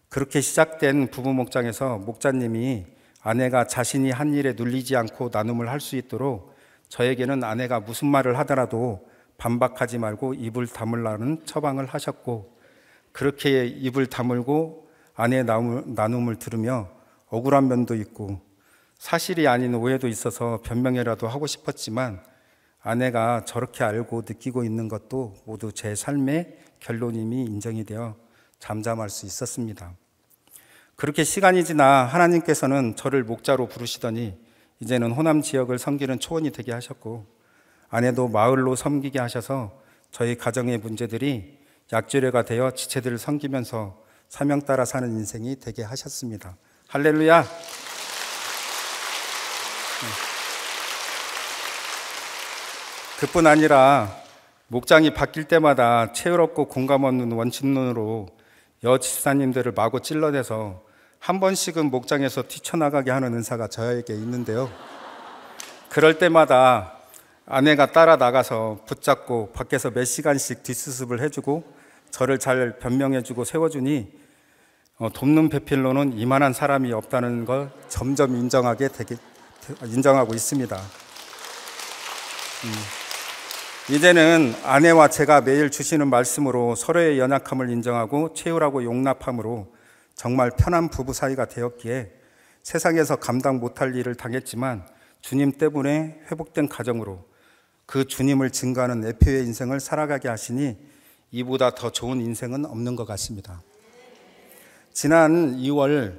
그렇게 시작된 부부 목장에서 목자님이 아내가 자신이 한 일에 눌리지 않고 나눔을 할 수 있도록 저에게는 아내가 무슨 말을 하더라도 반박하지 말고 입을 다물라는 처방을 하셨고, 그렇게 입을 다물고 아내의 나눔을 들으며 억울한 면도 있고 사실이 아닌 오해도 있어서 변명이라도 하고 싶었지만, 아내가 저렇게 알고 느끼고 있는 것도 모두 제 삶의 결론임이 인정이 되어 잠잠할 수 있었습니다. 그렇게 시간이 지나 하나님께서는 저를 목자로 부르시더니 이제는 호남 지역을 섬기는 초원이 되게 하셨고, 아내도 마을로 섬기게 하셔서 저희 가정의 문제들이 약주례가 되어 지체들을 섬기면서 사명 따라 사는 인생이 되게 하셨습니다. 할렐루야. 그뿐 아니라 목장이 바뀔 때마다 체율 없고 공감 없는 원칙론으로 여집사님들을 마구 찔러대서 한 번씩은 목장에서 뛰쳐나가게 하는 은사가 저에게 있는데요. 그럴 때마다 아내가 따라 나가서 붙잡고 밖에서 몇 시간씩 뒷수습을 해주고 저를 잘 변명해주고 세워주니 돕는 배필로는 이만한 사람이 없다는 걸 점점 인정하고 있습니다. 이제는 아내와 제가 매일 주시는 말씀으로 서로의 연약함을 인정하고 채우라고 용납함으로 정말 편한 부부 사이가 되었기에 세상에서 감당 못할 일을 당했지만 주님 때문에 회복된 가정으로 그 주님을 증거하는 애표의 인생을 살아가게 하시니 이보다 더 좋은 인생은 없는 것 같습니다. 지난 2월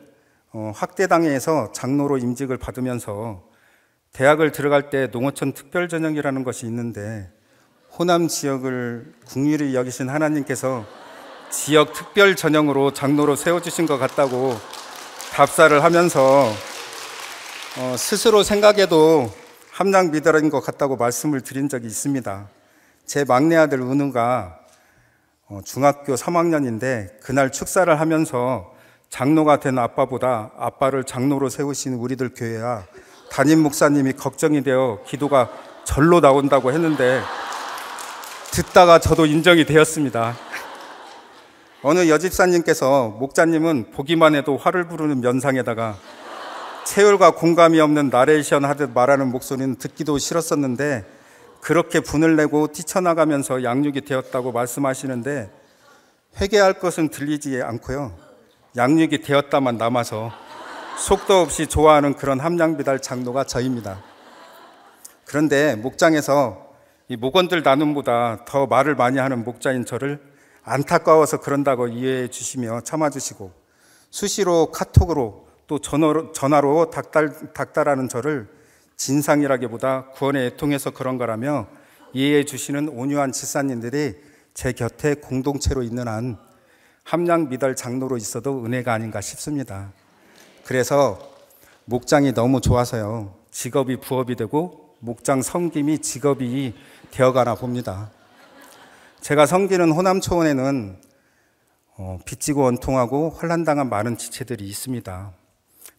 학대당해에서 장로로 임직을 받으면서 대학을 들어갈 때 농어촌 특별전형이라는 것이 있는데, 호남 지역을 긍휼히 여기신 하나님께서 지역 특별 전형으로 장로로 세워주신 것 같다고 답사를 하면서 스스로 생각해도 함량 미달인 것 같다고 말씀을 드린 적이 있습니다. 제 막내 아들 은우가 중학교 3학년인데 그날 축사를 하면서 장로가 된 아빠보다 아빠를 장로로 세우신 우리들 교회야 담임 목사님이 걱정이 되어 기도가 절로 나온다고 했는데, 듣다가 저도 인정이 되었습니다. 어느 여집사님께서 목자님은 보기만 해도 화를 부르는 면상에다가 체열과 공감이 없는 나레이션 하듯 말하는 목소리는 듣기도 싫었었는데 그렇게 분을 내고 뛰쳐나가면서 양육이 되었다고 말씀하시는데, 회개할 것은 들리지 않고요, 양육이 되었다만 남아서 속도 없이 좋아하는 그런 함량비달 장로가 저입니다. 그런데 목장에서 이 목원들 나눔보다 더 말을 많이 하는 목자인 저를 안타까워서 그런다고 이해해 주시며 참아주시고, 수시로 카톡으로 또 전화로 닥달하는 저를 진상이라기보다 구원의 애통해서 그런 거라며 이해해 주시는 온유한 집사님들이 제 곁에 공동체로 있는 한 함량 미달 장로로 있어도 은혜가 아닌가 싶습니다. 그래서 목장이 너무 좋아서요, 직업이 부업이 되고 목장 섬김이 직업이 되어가나 봅니다. 제가 섬기는 호남 초원에는 빚지고 원통하고 환난당한 많은 지체들이 있습니다.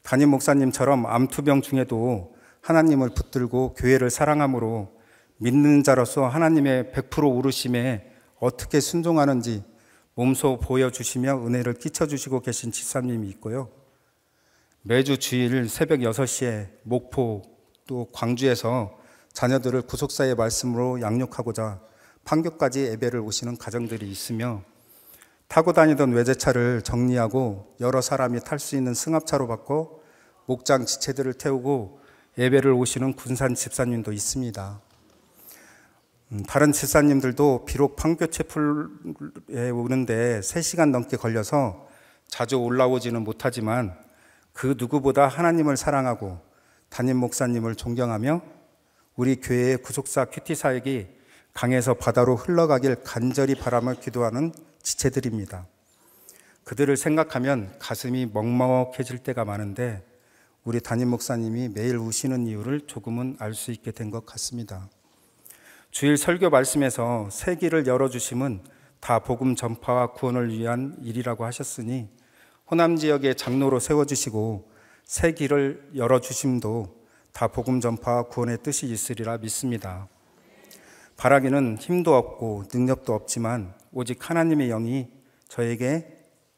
담임 목사님처럼 암투병 중에도 하나님을 붙들고 교회를 사랑함으로 믿는 자로서 하나님의 100% 오르심에 어떻게 순종하는지 몸소 보여주시며 은혜를 끼쳐주시고 계신 집사님이 있고요. 매주 주일 새벽 6시에 목포 또 광주에서 자녀들을 구속사의 말씀으로 양육하고자 판교까지 예배를 오시는 가정들이 있으며, 타고 다니던 외제차를 정리하고 여러 사람이 탈 수 있는 승합차로 바꿔 목장 지체들을 태우고 예배를 오시는 군산 집사님도 있습니다. 다른 집사님들도 비록 판교 채플에 오는데 3시간 넘게 걸려서 자주 올라오지는 못하지만 그 누구보다 하나님을 사랑하고 담임 목사님을 존경하며 우리 교회의 구속사 큐티 사역이 강에서 바다로 흘러가길 간절히 바라며 기도하는 지체들입니다. 그들을 생각하면 가슴이 먹먹해질 때가 많은데 우리 담임 목사님이 매일 우시는 이유를 조금은 알 수 있게 된 것 같습니다. 주일 설교 말씀에서 새 길을 열어주심은 다 복음 전파와 구원을 위한 일이라고 하셨으니 호남 지역에 장로로 세워주시고 새 길을 열어주심도 다 복음 전파와 구원의 뜻이 있으리라 믿습니다. 바라기는 힘도 없고 능력도 없지만 오직 하나님의 영이 저에게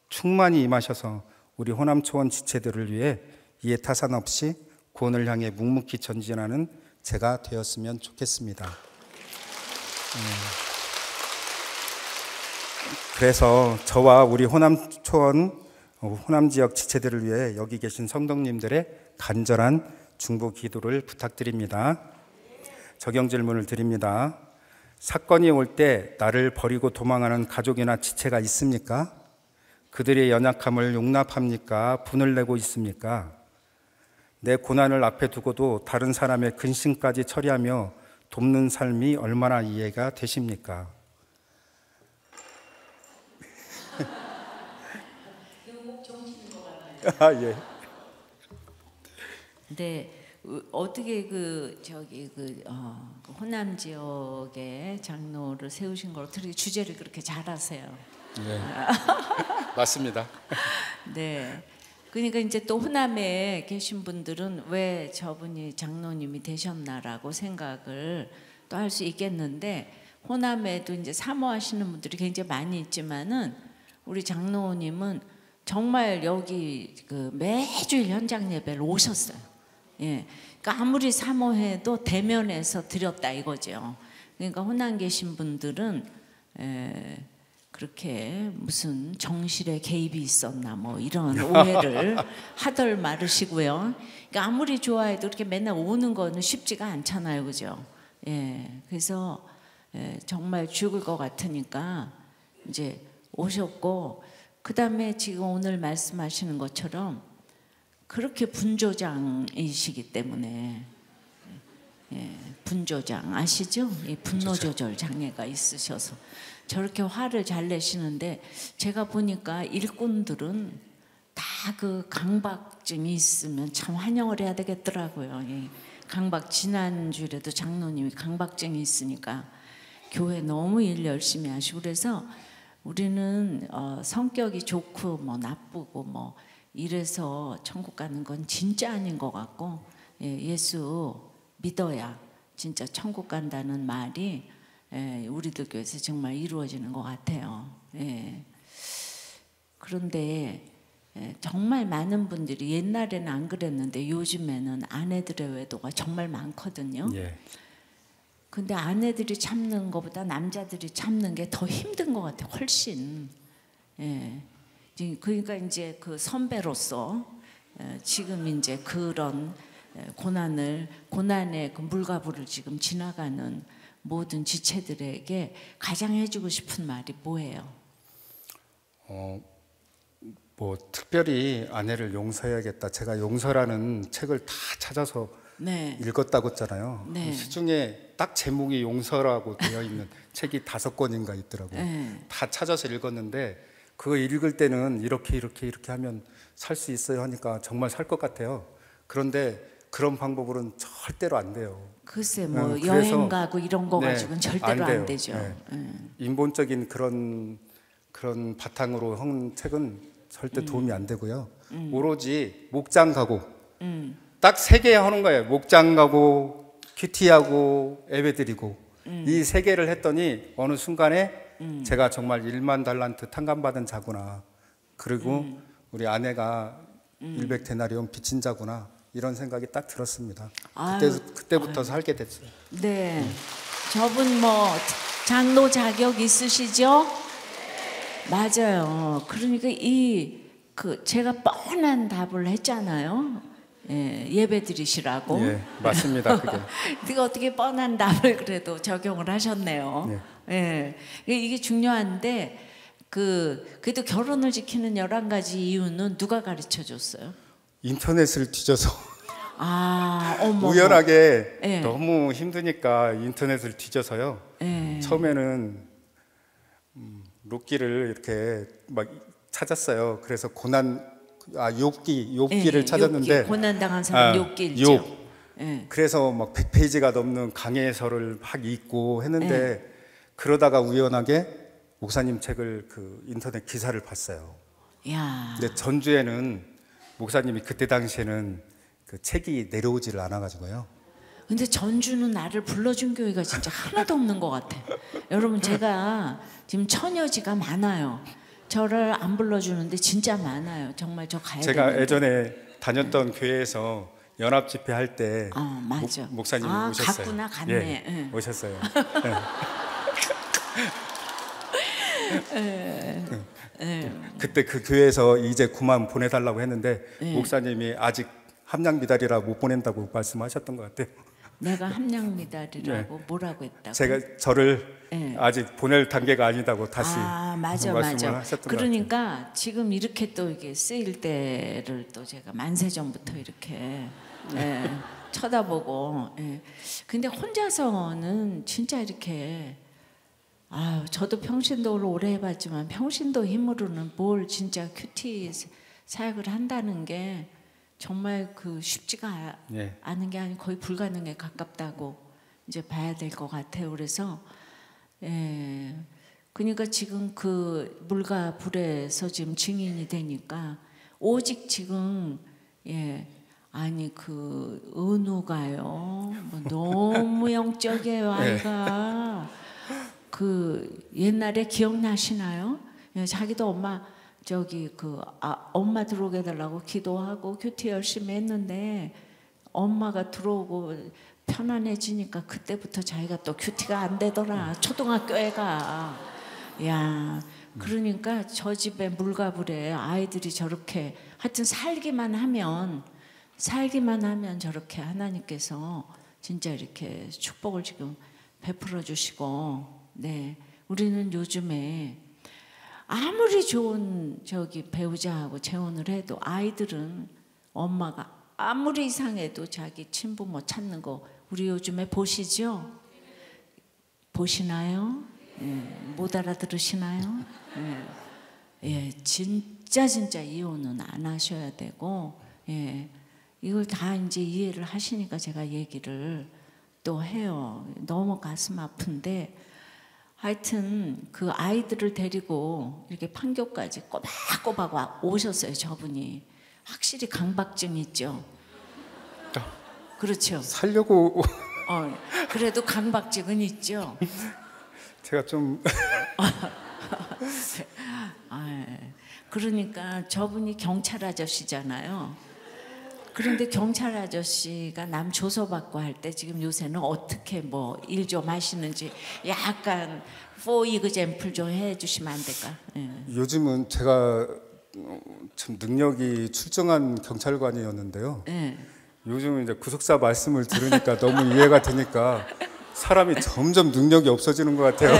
충만히 임하셔서 우리 호남 초원 지체들을 위해 이해 타산 없이 구원을 향해 묵묵히 전진하는 제가 되었으면 좋겠습니다. 그래서 저와 우리 호남 초원, 호남 지역 지체들을 위해 여기 계신 성도님들의 간절한 중보 기도를 부탁드립니다. 적용 질문을 드립니다. 사건이 올 때 나를 버리고 도망하는 가족이나 지체가 있습니까? 그들의 연약함을 용납합니까? 분을 내고 있습니까? 내 고난을 앞에 두고도 다른 사람의 근심까지 처리하며 돕는 삶이 얼마나 이해가 되십니까? 아, 예. 네, 어떻게 호남 지역에 장로를 세우신 걸 어떻게 주제를 그렇게 잘하세요? 네, 맞습니다. 네, 그러니까 이제 또 호남에 계신 분들은 왜 저분이 장로님이 되셨나라고 생각을 또 할 수 있겠는데, 호남에도 이제 사모하시는 분들이 굉장히 많이 있지만은 우리 장로님은 정말 여기 그 매주일 현장 예배를 오셨어요. 예, 그러니까 아무리 사모해도 대면에서 드렸다 이거죠. 그러니까 호남 계신 분들은 그렇게 무슨 정실에 개입이 있었나 뭐 이런 오해를 하들 말으시고요. 그러니까 아무리 좋아해도 이렇게 맨날 오는 거는 쉽지가 않잖아요, 그죠? 예, 그래서 정말 죽을 것 같으니까 이제 오셨고, 그 다음에 지금 오늘 말씀하시는 것처럼 그렇게 분조장이시기 때문에, 분조장 아시죠? 이 분노 조절 장애가 있으셔서 저렇게 화를 잘 내시는데, 제가 보니까 일꾼들은 다 그 강박증이 있으면 참 환영을 해야 되겠더라고요. 강박, 지난주에도 장로님이 강박증이 있으니까 교회 너무 일 열심히 하시고, 그래서 우리는 성격이 좋고 뭐 나쁘고 뭐 이래서 천국 가는 건 진짜 아닌 것 같고, 예수 믿어야 진짜 천국 간다는 말이 우리들 교회에서 정말 이루어지는 것 같아요. 그런데 정말 많은 분들이, 옛날에는 안 그랬는데 요즘에는 아내들의 외도가 정말 많거든요. 예. 근데 아내들이 참는 것보다 남자들이 참는 게 더 힘든 것 같아요. 훨씬. 그러니까 이제 그 선배로서 지금 이제 그런 고난의 그 물가부를 지금 지나가는 모든 지체들에게 가장 해주고 싶은 말이 뭐예요? 뭐 특별히 아내를 용서해야겠다. 제가 용서라는 책을 다 찾아서 읽었다고 했잖아요. 네. 시중에 딱 제목이 용서라고 되어 있는 책이 5권인가 있더라고요. 다 찾아서 읽었는데, 그거 읽을 때는 이렇게 하면 살 수 있어요 하니까 정말 살 것 같아요. 그런데 그런 방법으로는 절대로 안 돼요. 글쎄 뭐 여행 가고 이런 거 가지고는 절대로 안 되죠. 인본적인 그런 바탕으로 한 책은 절대 도움이 안 되고요. 오로지 목장 가고 딱 3개 하는 거예요. 목장 가고 큐티하고 예배드리고 이 3개를 했더니 어느 순간에 제가 정말 1만 달란트 탕감받은 자구나, 그리고 우리 아내가 100데나리온 빚진 자구나, 이런 생각이 딱 들었습니다. 그때부터 살게 됐어요. 네, 저분 뭐 장로 자격 있으시죠? 맞아요. 그러니까 제가 뻔한 답을 했잖아요. 예배 드리시라고. 예, 맞습니다. 그게. 네가 어떻게 뻔한 답을 그래도 적용을 하셨네요. 이게 중요한데, 그래도 결혼을 지키는 11가지 이유는 누가 가르쳐 줬어요? 인터넷을 뒤져서 어머. 우연하게 너무 힘드니까 인터넷을 뒤져서요. 처음에는 욥기를 이렇게 막 찾았어요. 그래서 욥기를 찾았는데, 고난 당한 사람 욥기 읽죠. 그래서 막 100페이지가 넘는 강해서를 막 읽고 했는데, 그러다가 우연하게 목사님 책을 그 인터넷 기사를 봤어요. 근데 전주에는 목사님이 그때 당시에는 그 책이 내려오지를 않아가지고요. 근데 전주는 나를 불러준 교회가 진짜 하나도 없는 것 같아. 여러분, 제가 지금 처녀지가 많아요. 저를 안 불러주는데 진짜 많아요. 정말 저 가야 되는데. 제가 예전에 다녔던 교회에서 연합 집회 할 때 맞아. 목사님이 오셨어요. 갔구나, 갔네. 예, 예. 오셨어요. 그때 그 교회에서 이제 그만 보내달라고 했는데 목사님이 아직 함량 미달이라 못 보낸다고 말씀하셨던 것 같아요. 내가 함량 미달이라고 뭐라고 했다고? 제가 저를 아직 보낼 단계가 아니다고 다시 맞아. 말씀을 하셨던 것 그러니까 지금 이렇게 또 이게 쓰일 때를 또 제가 만세 전부터 이렇게 쳐다보고. 근데 혼자서는 진짜 이렇게 저도 평신도를 오래 해봤지만 평신도 힘으로는 뭘 진짜 큐티 사역을 한다는 게 정말 그 쉽지가 않은 게 아니고 거의 불가능에 가깝다고 이제 봐야 될 것 같아요. 그래서 그러니까 지금 그 물과 불에서 지금 증인이 되니까 오직 지금 아니 그 은우가요 뭐 너무 영적이에요. 아이가 그 옛날에 기억나시나요? 자기도 엄마 엄마 들어오게 해달라고 기도하고 큐티 열심히 했는데 엄마가 들어오고 편안해지니까 그때부터 자기가 또 큐티가 안 되더라. 초등학교 애가. 그러니까 저 집에 물과 불에 아이들이 저렇게 하여튼 살기만 하면 저렇게 하나님께서 진짜 이렇게 축복을 지금 베풀어 주시고. 우리는 요즘에 아무리 좋은 배우자하고 재혼을 해도 아이들은 엄마가 아무리 이상해도 자기 친부모 찾는 거 우리 요즘에 보시죠? 보시나요? 못 알아들으시나요? 진짜 이혼은 안 하셔야 되고 이걸 다 이제 이해를 하시니까 제가 얘기를 또 해요. 너무 가슴 아픈데 하여튼 그 아이들을 데리고 이렇게 판교까지 꼬박꼬박 오셨어요. 저분이 확실히 강박증 있죠. 그렇죠. 살려고 그래도 강박증은 있죠. 제가 좀 그러니까 저분이 경찰 아저씨잖아요. 그런데 경찰 아저씨가 남 조서받고 할 때 지금 요새는 어떻게 뭐 일 좀 하시는지 약간 for example 좀 해주시면 안 될까? 요즘은 제가 참 능력이 출중한 경찰관이었는데요. 요즘은 이제 구속사 말씀을 들으니까 너무 이해가 되니까 사람이 점점 능력이 없어지는 것 같아요.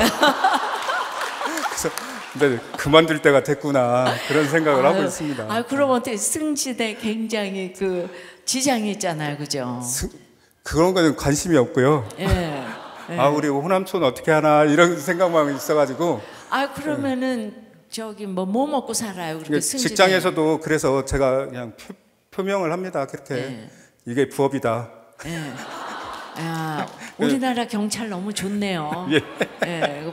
그래서 근데 그만둘 때가 됐구나 그런 생각을 하고 있습니다. 그럼 어떻게 승진에 굉장히 그 지장이 있잖아요, 그죠? 그런 거는 관심이 없고요. 우리 호남촌 어떻게 하나 이런 생각만 있어가지고. 그러면은 뭐 먹고 살아요? 그렇게 직장에서도 그래서 제가 그냥 표명을 합니다. 그렇게 이게 부업이다. 우리나라 경찰 너무 좋네요.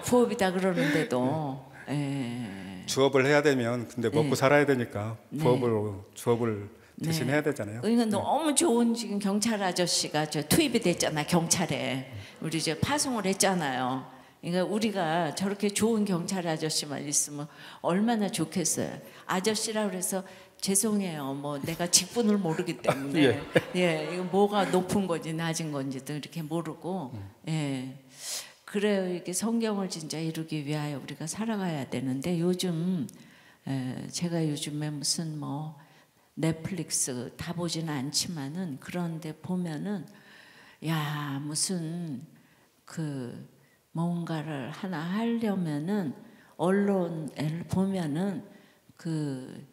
부업이다 그러는데도. 주업을 해야 되면 근데 먹고 살아야 되니까 주업을 대신 해야 되잖아요. 그러니까 너무 좋은 지금 경찰 아저씨가 투입이 됐잖아. 경찰에 우리 파송을 했잖아요. 그러니까 우리가 저렇게 좋은 경찰 아저씨만 있으면 얼마나 좋겠어요. 아저씨라 그래서 죄송해요. 뭐 내가 직분을 모르기 때문에 이거 뭐가 높은 건지 낮은 건지도 이렇게 모르고 그래요. 이게 성경을 진짜 이루기 위하여 우리가 살아가야 되는데 요즘 제가 요즘에 무슨 뭐 넷플릭스 다 보지는 않지만은 그런데 보면은 무슨 그 뭔가를 하나 하려면은 언론을 보면은 그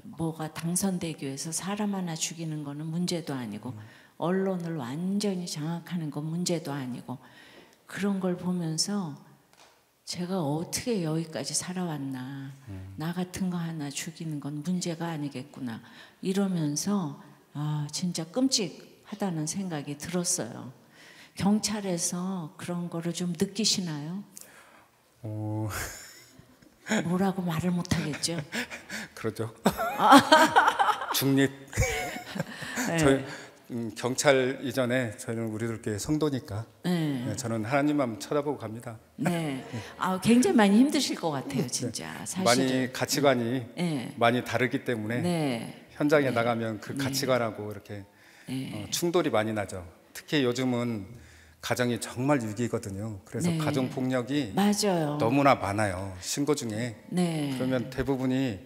뭐가 당선되기 위해서 사람 하나 죽이는 거는 문제도 아니고 언론을 완전히 장악하는 건 문제도 아니고 그런 걸 보면서 제가 어떻게 여기까지 살아왔나. 나 같은 거 하나 죽이는 건 문제가 아니겠구나. 이러면서 진짜 끔찍하다는 생각이 들었어요. 경찰에서 그런 거를 좀 느끼시나요? 뭐라고 말을 못하겠죠? 그렇죠. 중립. 저희 경찰 이전에 저희는 우리들께 성도니까 저는 하나님만 쳐다보고 갑니다. 굉장히 많이 힘드실 것 같아요, 진짜. 사실은. 많이 가치관이 많이 다르기 때문에 현장에 나가면 그 가치관하고 이렇게 충돌이 많이 나죠. 특히 요즘은 가정이 정말 위기거든요. 그래서 네. 가정 폭력이 맞아요. 너무나 많아요. 신고 중에. 네. 그러면 대부분이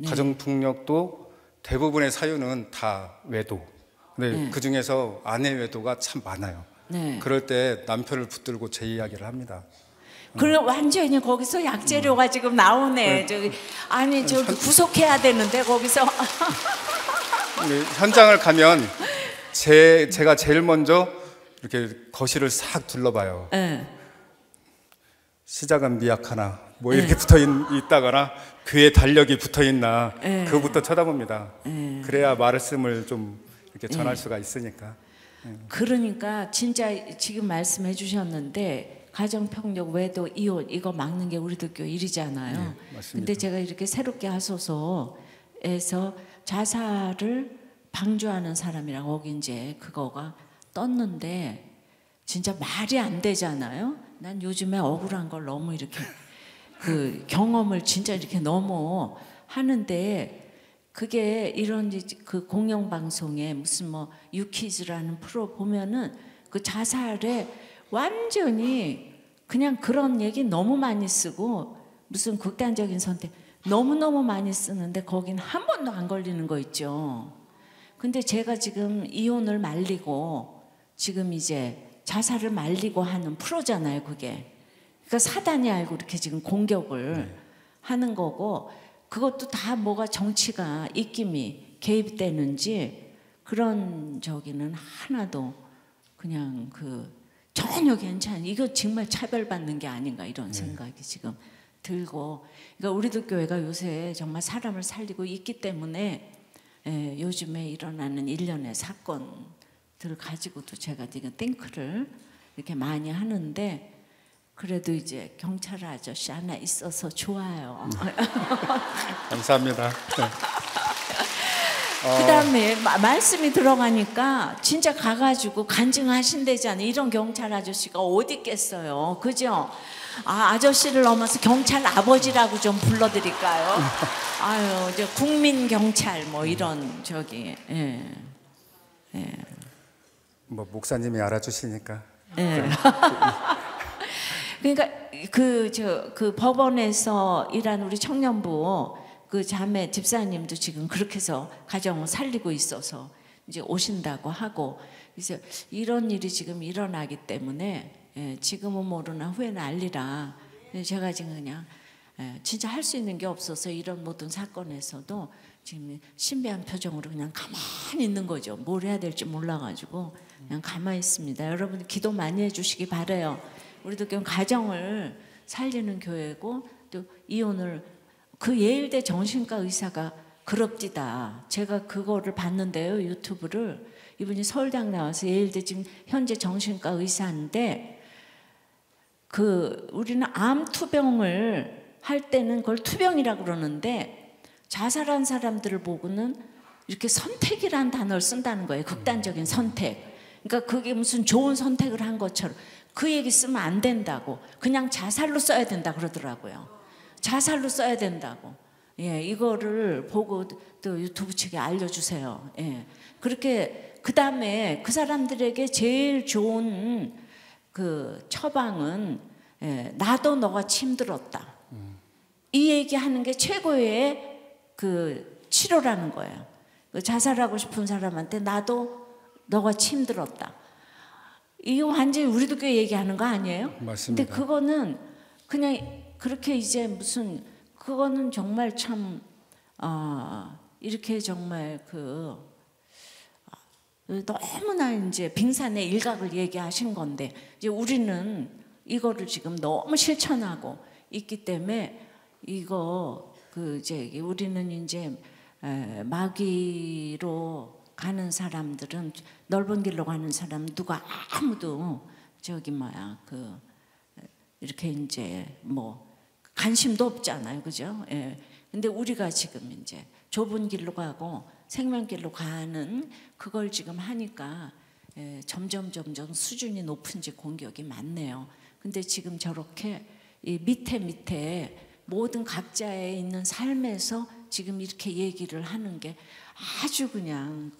가정 폭력도 대부분의 사유는 다 외도. 근데 그 중에서 아내 외도가 참 많아요. 네. 그럴 때 남편을 붙들고 제 이야기를 합니다. 그럼 완전히 거기서 약재료가 지금 나오네. 저기 아니 저기 구속해야 되는데 거기서 근데 현장을 가면 제가 제일 먼저 이렇게 거실을 싹 둘러봐요. 네. 시작은 미약하나 뭐 이렇게 붙어 있다거나 그의 달력이 붙어 있나 그거부터 쳐다봅니다. 그래야 말씀을 좀 이렇게 전할 수가 있으니까. 그러니까 진짜 지금 말씀해 주셨는데 가정폭력 외도 이혼 이거 막는 게 우리들 교회 일이잖아요. 네, 맞습니다. 근데 제가 이렇게 새롭게 하소서에서 자살을 방조하는 사람이랑 거기 이제 그거가 떴는데 진짜 말이 안 되잖아요. 난 요즘에 억울한 걸 너무 이렇게 그 경험을 진짜 이렇게 너무 하는데 그게 이런 그 공영방송에 무슨 뭐 유키즈라는 프로 보면은 그 자살에 완전히 그냥 그런 얘기 너무 많이 쓰고 무슨 극단적인 선택 너무너무 많이 쓰는데 거긴 한 번도 안 걸리는 거 있죠. 근데 제가 지금 이혼을 말리고 지금 이제 자살을 말리고 하는 프로잖아요, 그게. 그러니까 사단이 알고 이렇게 지금 공격을 하는 거고 그것도 다 뭐가 정치가 입김이 개입되는지 그런 저기는 하나도 그냥 그 전혀 괜찮은 이거 정말 차별받는 게 아닌가 이런 생각이 지금 들고 그러니까 우리들 교회가 요새 정말 사람을 살리고 있기 때문에 요즘에 일어나는 일련의 사건들을 가지고도 제가 지금 띵크를 이렇게 많이 하는데 그래도 이제 경찰 아저씨 하나 있어서 좋아요. 감사합니다. 그다음에 말씀이 들어가니까 진짜 가가지고 간증하신대잖아요. 이런 경찰 아저씨가 어디 있겠어요, 그죠? 아저씨를 넘어서 경찰 아버지라고 좀 불러드릴까요? 아유, 이제 국민 경찰 뭐 이런 저기. 뭐 목사님이 알아주시니까. 그러니까 그 법원에서 일한 우리 청년부 그 자매 집사님도 지금 그렇게 해서 가정을 살리고 있어서 이제 오신다고 하고 그래서 이런 일이 지금 일어나기 때문에 지금은 모르나 후에는 알리라. 제가 지금 그냥 진짜 할 수 있는 게 없어서 이런 모든 사건에서도 지금 신비한 표정으로 그냥 가만히 있는 거죠. 뭘 해야 될지 몰라가지고 그냥 가만히 있습니다. 여러분 기도 많이 해주시기 바라요. 우리도 그냥 가정을 살리는 교회고 또 이혼을 그 예일대 정신과 의사가 그럽디다. 제가 그거를 봤는데요, 유튜브를. 이분이 서울대학 나와서 예일대 지금 현재 정신과 의사인데 우리는 암 투병을 할 때는 그걸 투병이라고 그러는데 자살한 사람들을 보고는 이렇게 선택이라는 단어를 쓴다는 거예요. 극단적인 선택. 그러니까 그게 무슨 좋은 선택을 한 것처럼 그 얘기 쓰면 안 된다고. 그냥 자살로 써야 된다 그러더라고요. 자살로 써야 된다고. 이거를 보고 또 유튜브 측에 알려주세요. 그렇게 그 다음에 그 사람들에게 제일 좋은 그 처방은 나도 너가 힘들었다. 이 얘기하는 게 최고의 그 치료라는 거예요. 자살하고 싶은 사람한테 나도 너가 힘들었다. 이거 완전히 우리도 꽤 얘기하는 거 아니에요? 맞습니다. 근데 그거는 그냥 그렇게 이제 무슨 그거는 정말 참 이렇게 정말 너무나 이제 빙산의 일각을 얘기하신 건데 이제 우리는 이거를 지금 너무 실천하고 있기 때문에 이거 이제 우리는 이제 마귀로 가는 사람들은 넓은 길로 가는 사람 누가 아무도 이렇게 이제 뭐 관심도 없잖아요, 그죠? 근데 우리가 지금 이제 좁은 길로 가고 생명길로 가는 그걸 지금 하니까 점점 수준이 높은지 공격이 많네요. 근데 지금 저렇게 이 밑에 모든 각자의 있는 삶에서 지금 이렇게 얘기를 하는 게 아주 그냥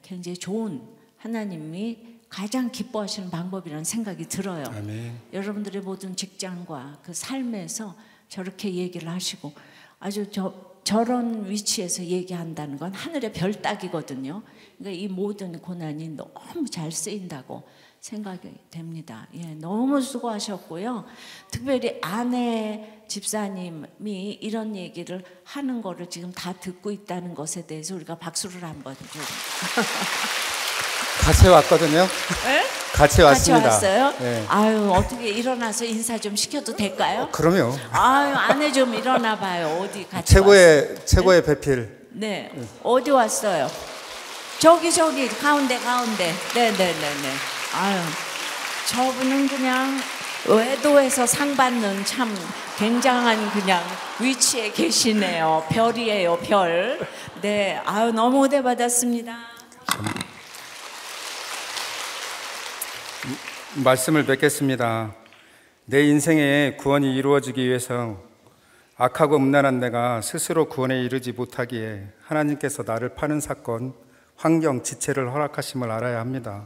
굉장히 좋은, 하나님이 가장 기뻐하시는 방법이라는 생각이 들어요. 아멘. 여러분들의 모든 직장과 그 삶에서 저렇게 얘기를 하시고 아주 저런 위치에서 얘기한다는 건 하늘의 별 따기거든요. 그러니까 이 모든 고난이 너무 잘 쓰인다고 생각이 됩니다. 예, 너무 수고하셨고요. 특별히 아내 집사님이 이런 얘기를 하는 거를 지금 다 듣고 있다는 것에 대해서 우리가 박수를 한번 좀. 같이 왔거든요. 네? 같이 왔습니다. 같이 왔어요? 네. 아유, 어떻게 일어나서 인사 좀 시켜도 될까요? 그럼요. 아유, 아내 좀 일어나 봐요. 어디 같이 왔어요? 최고의 배필. 네. 어디 왔어요? 저기 가운데. 네. 아유, 저분은 그냥 외도에서 상 받는 참 굉장한 그냥 위치에 계시네요. 별이에요, 별. 네. 아유, 너무 은혜 받았습니다. 말씀을 맺겠습니다. 내 인생의 구원이 이루어지기 위해서 악하고 음란한 내가 스스로 구원에 이르지 못하기에 하나님께서 나를 파는 사건, 환경, 지체를 허락하심을 알아야 합니다.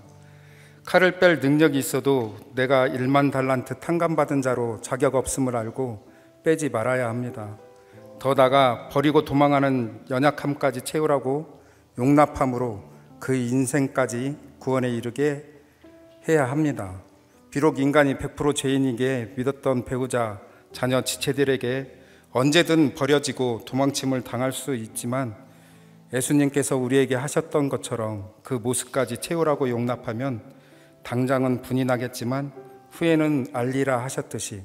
칼을 뺄 능력이 있어도 내가 1만 달란트 탕감받은 자로 자격 없음을 알고 빼지 말아야 합니다. 더 나아가 버리고 도망하는 연약함까지 채우라고 용납함으로 그 인생까지 구원에 이르게 해야 합니다. 비록 인간이 100% 죄인이게 믿었던 배우자, 자녀, 지체들에게 언제든 버려지고 도망침을 당할 수 있지만 예수님께서 우리에게 하셨던 것처럼 그 모습까지 채우라고 용납하면 당장은 분이 나겠지만 후에는 알리라 하셨듯이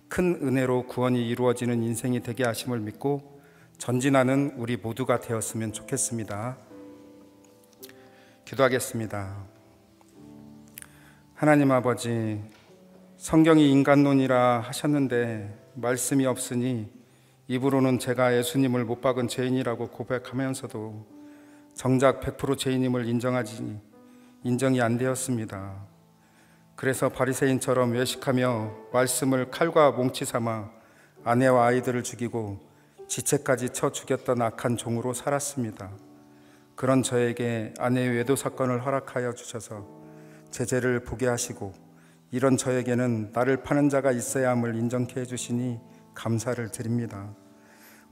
큰 은혜로 구원이 이루어지는 인생이 되게 하심을 믿고 전진하는 우리 모두가 되었으면 좋겠습니다. 기도하겠습니다. 하나님 아버지, 성경이 인간론이라 하셨는데 말씀이 없으니 입으로는 제가 예수님을 못 박은 죄인이라고 고백하면서도 정작 100% 죄인임을 인정이 안 되었습니다. 그래서 바리새인처럼 외식하며 말씀을 칼과 몽치 삼아 아내와 아이들을 죽이고 지체까지 쳐 죽였던 악한 종으로 살았습니다. 그런 저에게 아내의 외도 사건을 허락하여 주셔서 제 죄를 보게 하시고 이런 저에게는 나를 파는 자가 있어야 함을 인정케 해주시니 감사를 드립니다.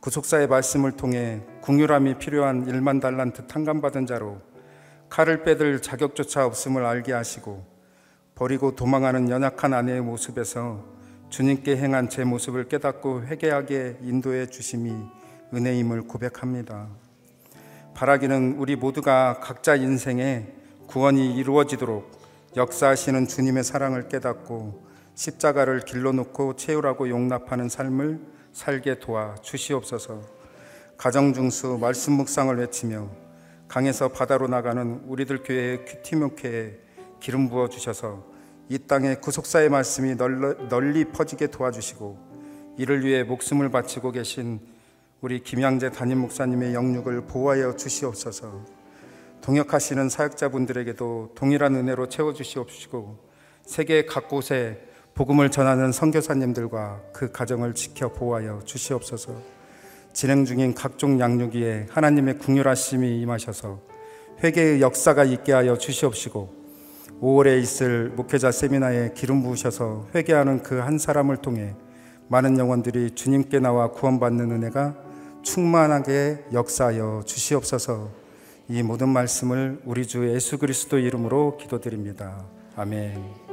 구속사의 말씀을 통해 긍휼함이 필요한 1만 달란트 탕감받은 자로 칼을 빼들 자격조차 없음을 알게 하시고 버리고 도망하는 연약한 아내의 모습에서 주님께 행한 제 모습을 깨닫고 회개하게 인도해 주심이 은혜임을 고백합니다. 바라기는 우리 모두가 각자 인생에 구원이 이루어지도록 역사하시는 주님의 사랑을 깨닫고 십자가를 길러 놓고 채우라고 용납하는 삶을 살게 도와 주시옵소서. 가정중수 말씀 묵상을 외치며 강에서 바다로 나가는 우리들 교회의 큐티목회에 기름 부어 주셔서 이 땅에 구속사의 말씀이 널리 퍼지게 도와주시고 이를 위해 목숨을 바치고 계신 우리 김양재 담임 목사님의 영육을 보호하여 주시옵소서. 동역하시는 사역자분들에게도 동일한 은혜로 채워주시옵시고 세계 각 곳에 복음을 전하는 선교사님들과 그 가정을 지켜 보호하여 주시옵소서. 진행 중인 각종 양육위에 하나님의 긍휼하심이 임하셔서 회개의 역사가 있게 하여 주시옵시고 5월에 있을 목회자 세미나에 기름 부으셔서 회개하는 그 한 사람을 통해 많은 영혼들이 주님께 나와 구원받는 은혜가 충만하게 역사하여 주시옵소서. 이 모든 말씀을 우리 주 예수 그리스도 이름으로 기도드립니다. 아멘.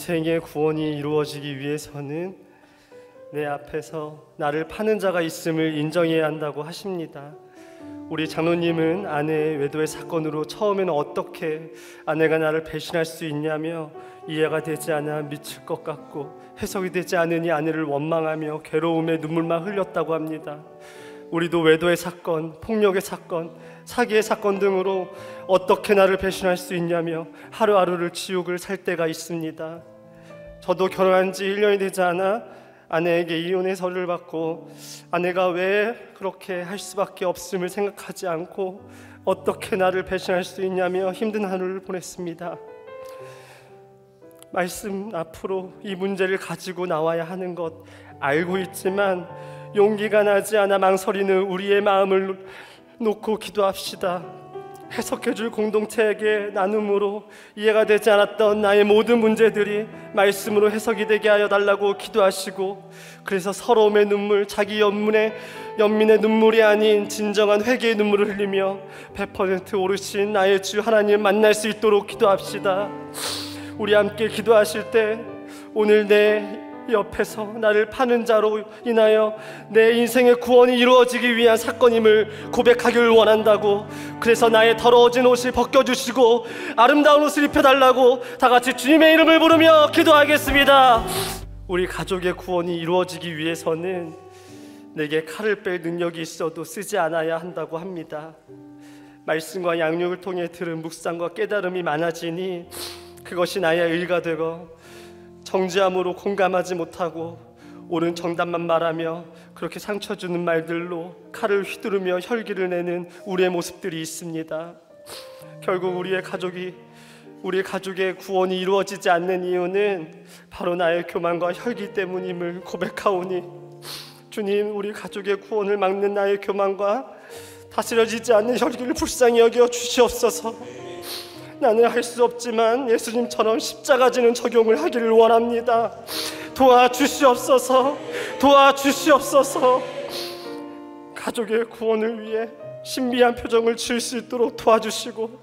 인생의 구원이 이루어지기 위해서는 내 앞에서 나를 파는 자가 있음을 인정해야 한다고 하십니다. 우리 장로님은 아내의 외도의 사건으로 처음에는 어떻게 아내가 나를 배신할 수 있냐며 이해가 되지 않아 미칠 것 같고 해석이 되지 않으니 아내를 원망하며 괴로움에 눈물만 흘렸다고 합니다. 우리도 외도의 사건, 폭력의 사건, 사기의 사건 등으로 어떻게 나를 배신할 수 있냐며 하루하루를 지옥을 살 때가 있습니다. 저도 결혼한 지 1년이 되지 않아 아내에게 이혼의 서류를 받고 아내가 왜 그렇게 할 수밖에 없음을 생각하지 않고 어떻게 나를 배신할 수 있냐며 힘든 하루를 보냈습니다. 말씀 앞으로 이 문제를 가지고 나와야 하는 것 알고 있지만 용기가 나지 않아 망설이는 우리의 마음을 놓고 기도합시다. 해석해줄 공동체에게 나눔으로 이해가 되지 않았던 나의 모든 문제들이 말씀으로 해석이 되게 하여 달라고 기도하시고, 그래서 서러움의 눈물, 자기 연민의 눈물이 아닌 진정한 회개의 눈물을 흘리며 100% 오르신 나의 주 하나님 만날 수 있도록 기도합시다. 우리 함께 기도하실 때 오늘 내 옆에서 나를 파는 자로 인하여 내 인생의 구원이 이루어지기 위한 사건임을 고백하기를 원한다고, 그래서 나의 더러워진 옷을 벗겨주시고 아름다운 옷을 입혀달라고 다 같이 주님의 이름을 부르며 기도하겠습니다. 우리 가족의 구원이 이루어지기 위해서는 내게 칼을 뺄 능력이 있어도 쓰지 않아야 한다고 합니다. 말씀과 양육을 통해 들은 묵상과 깨달음이 많아지니 그것이 나의 의가 되고 정죄함으로 공감하지 못하고 옳은 정답만 말하며 그렇게 상처 주는 말들로 칼을 휘두르며 혈기를 내는 우리의 모습들이 있습니다. 결국 우리의 가족의 구원이 이루어지지 않는 이유는 바로 나의 교만과 혈기 때문임을 고백하오니, 주님, 우리 가족의 구원을 막는 나의 교만과 다스려지지 않는 혈기를 불쌍히 여겨 주시옵소서. 나는 할 수 없지만 예수님처럼 십자가 지는 적용을 하기를 원합니다. 도와주시옵소서. 도와주시옵소서. 가족의 구원을 위해 신비한 표정을 지을 수 있도록 도와주시고,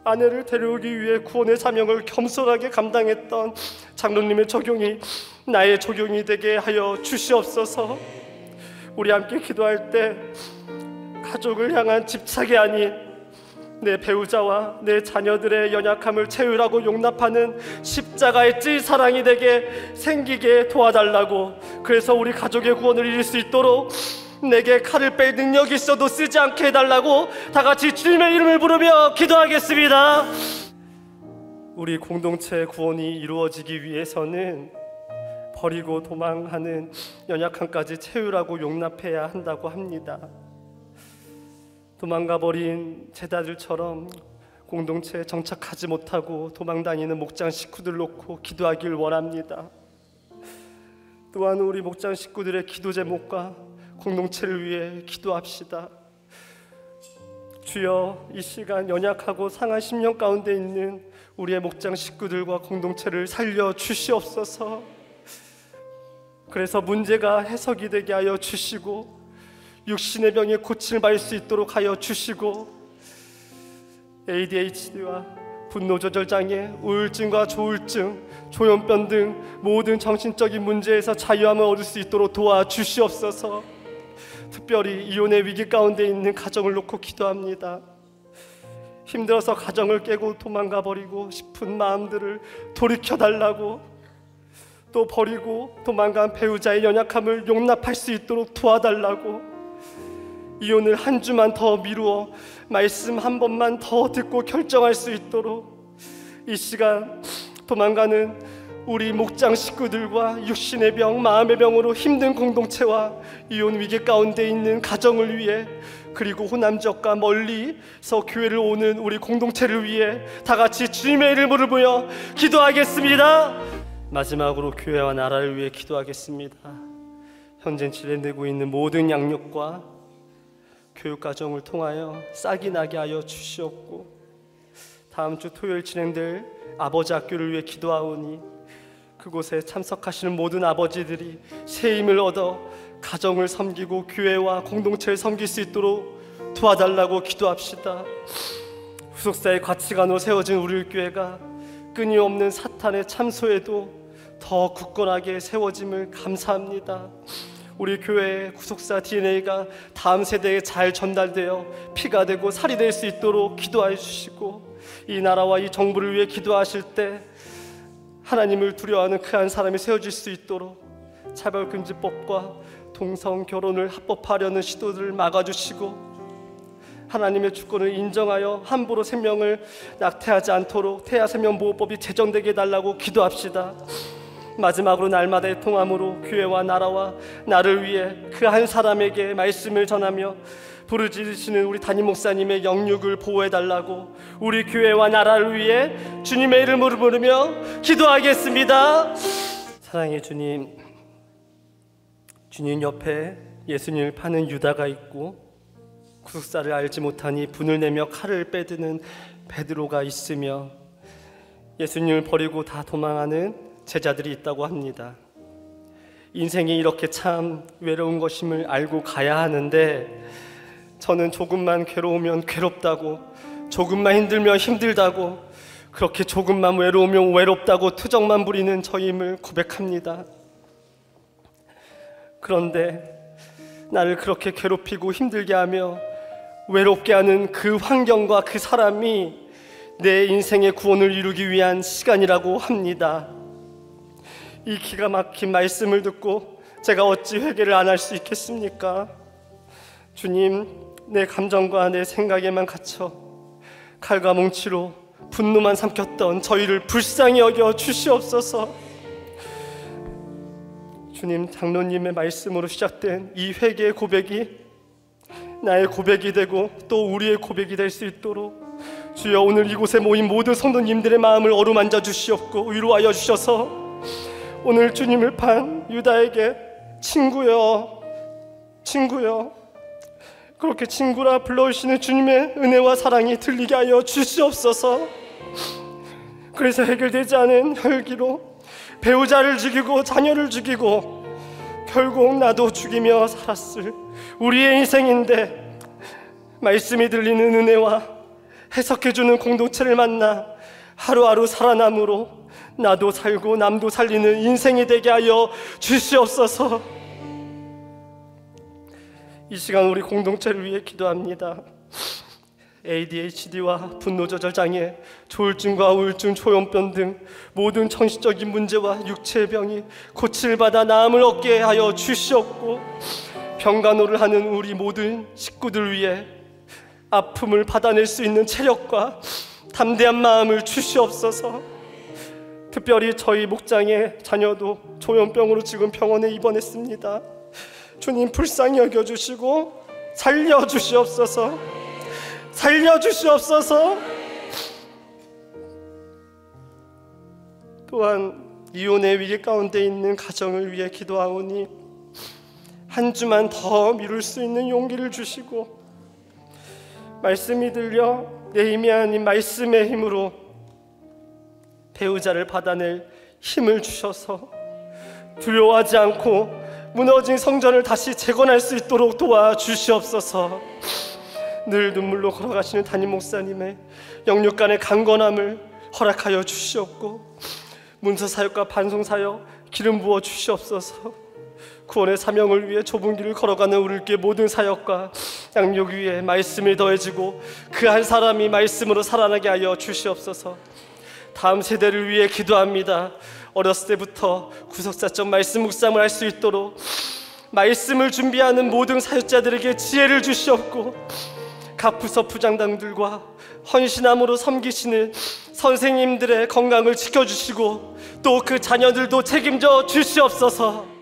아내를 데려오기 위해 구원의 사명을 겸손하게 감당했던 장로님의 적용이 나의 적용이 되게 하여 주시옵소서. 우리 함께 기도할 때 가족을 향한 집착이 아닌 내 배우자와 내 자녀들의 연약함을 채우라고 용납하는 십자가의 찔사랑이 되게 생기게 도와달라고, 그래서 우리 가족의 구원을 이룰 수 있도록 내게 칼을 뺄 능력이 있어도 쓰지 않게 해달라고 다 같이 주님의 이름을 부르며 기도하겠습니다. 우리 공동체의 구원이 이루어지기 위해서는 버리고 도망하는 연약함까지 채우라고 용납해야 한다고 합니다. 도망가버린 제자들처럼 공동체에 정착하지 못하고 도망다니는 목장 식구들 놓고 기도하길 원합니다. 또한 우리 목장 식구들의 기도 제목과 공동체를 위해 기도합시다. 주여, 이 시간 연약하고 상한 심령 가운데 있는 우리의 목장 식구들과 공동체를 살려 주시옵소서. 그래서 문제가 해석이 되게 하여 주시고 육신의 병에 고침을 받을 수 있도록 하여 주시고, ADHD와 분노조절장애, 우울증과 조울증, 조현병 등 모든 정신적인 문제에서 자유함을 얻을 수 있도록 도와주시옵소서. 특별히 이혼의 위기 가운데 있는 가정을 놓고 기도합니다. 힘들어서 가정을 깨고 도망가 버리고 싶은 마음들을 돌이켜달라고, 또 버리고 도망간 배우자의 연약함을 용납할 수 있도록 도와달라고, 이혼을 한 주만 더 미루어 말씀 한 번만 더 듣고 결정할 수 있도록 이 시간 도망가는 우리 목장 식구들과 육신의 병, 마음의 병으로 힘든 공동체와 이혼 위기 가운데 있는 가정을 위해, 그리고 호남 지역과 멀리서 교회를 오는 우리 공동체를 위해 다 같이 주님의 이름을 부르며 기도하겠습니다. 마지막으로 교회와 나라를 위해 기도하겠습니다. 현재 진행되고 있는 모든 양육과 교육과정을 통하여 싹이 나게 하여 주시옵고, 다음 주 토요일 진행될 아버지 학교를 위해 기도하오니 그곳에 참석하시는 모든 아버지들이 새 힘을 얻어 가정을 섬기고 교회와 공동체를 섬길 수 있도록 도와달라고 기도합시다. 후속사의 가치관으로 세워진 우리 교회가 끊임없는 사탄 사탄의 참소에도 더 굳건하게 세워짐을 감사합니다. 우리 교회의 구속사 DNA가 다음 세대에 잘 전달되어 피가 되고 살이 될 수 있도록 기도해 주시고, 이 나라와 이 정부를 위해 기도하실 때 하나님을 두려워하는 그 한 사람이 세워질 수 있도록 차별금지법과 동성 결혼을 합법화하려는 시도들을 막아주시고, 하나님의 주권을 인정하여 함부로 생명을 낙태하지 않도록 태아생명보호법이 제정되게 해달라고 기도합시다. 마지막으로 날마다의 통함으로 교회와 나라와 나를 위해 그 한 사람에게 말씀을 전하며 부르짖으시는 우리 담임 목사님의 영육을 보호해달라고 우리 교회와 나라를 위해 주님의 이름으로 부르며 기도하겠습니다. 사랑의 주님, 주님 옆에 예수님을 파는 유다가 있고 구속사를 알지 못하니 분을 내며 칼을 빼드는 베드로가 있으며 예수님을 버리고 다 도망하는 제자들이 있다고 합니다. 인생이 이렇게 참 외로운 것임을 알고 가야 하는데, 저는 조금만 괴로우면 괴롭다고, 조금만 힘들면 힘들다고, 그렇게 조금만 외로우면 외롭다고 투정만 부리는 저임을 고백합니다. 그런데 나를 그렇게 괴롭히고 힘들게 하며 외롭게 하는 그 환경과 그 사람이 내 인생의 구원을 이루기 위한 시간이라고 합니다. 이 기가 막힌 말씀을 듣고 제가 어찌 회개를 안 할 수 있겠습니까? 주님, 내 감정과 내 생각에만 갇혀 칼과 뭉치로 분노만 삼켰던 저희를 불쌍히 여겨 주시옵소서. 주님, 장로님의 말씀으로 시작된 이 회개의 고백이 나의 고백이 되고 또 우리의 고백이 될 수 있도록 주여, 오늘 이곳에 모인 모든 성도님들의 마음을 어루만져 주시옵고 위로하여 주셔서 오늘 주님을 판 유다에게 친구여, 친구여, 그렇게 친구라 불러주시는 주님의 은혜와 사랑이 들리게 하여 주시옵소서. 그래서 해결되지 않은 혈기로 배우자를 죽이고 자녀를 죽이고 결국 나도 죽이며 살았을 우리의 인생인데, 말씀이 들리는 은혜와 해석해주는 공동체를 만나 하루하루 살아남으로 나도 살고 남도 살리는 인생이 되게 하여 주시옵소서. 이 시간 우리 공동체를 위해 기도합니다. ADHD와 분노조절장애, 조울증과 우울증, 조현병 등 모든 정신적인 문제와 육체의 병이 고침을 받아 나음을 얻게 하여 주시옵고, 병간호를 하는 우리 모든 식구들 위해 아픔을 받아낼 수 있는 체력과 담대한 마음을 주시옵소서. 특별히 저희 목장의 자녀도 조현병으로 지금 병원에 입원했습니다. 주님, 불쌍히 여겨주시고 살려주시옵소서. 살려주시옵소서. 또한 이혼의 위기 가운데 있는 가정을 위해 기도하오니 한 주만 더 미룰 수 있는 용기를 주시고, 말씀이 들려 내 힘이 아닌 말씀의 힘으로 배우자를 받아낼 힘을 주셔서 두려워하지 않고 무너진 성전을 다시 재건할 수 있도록 도와주시옵소서. 늘 눈물로 걸어가시는 담임 목사님의 영육간의 강건함을 허락하여 주시옵고, 문서사역과 반송사역 기름 부어 주시옵소서. 구원의 사명을 위해 좁은 길을 걸어가는 우리께 모든 사역과 양육 위에 말씀이 더해지고 그 한 사람이 말씀으로 살아나게 하여 주시옵소서. 다음 세대를 위해 기도합니다. 어렸을 때부터 구속사적 말씀 묵상을 할 수 있도록 말씀을 준비하는 모든 사역자들에게 지혜를 주시옵고, 각 부서 부장단들과 헌신함으로 섬기시는 선생님들의 건강을 지켜주시고 또 그 자녀들도 책임져 주시옵소서.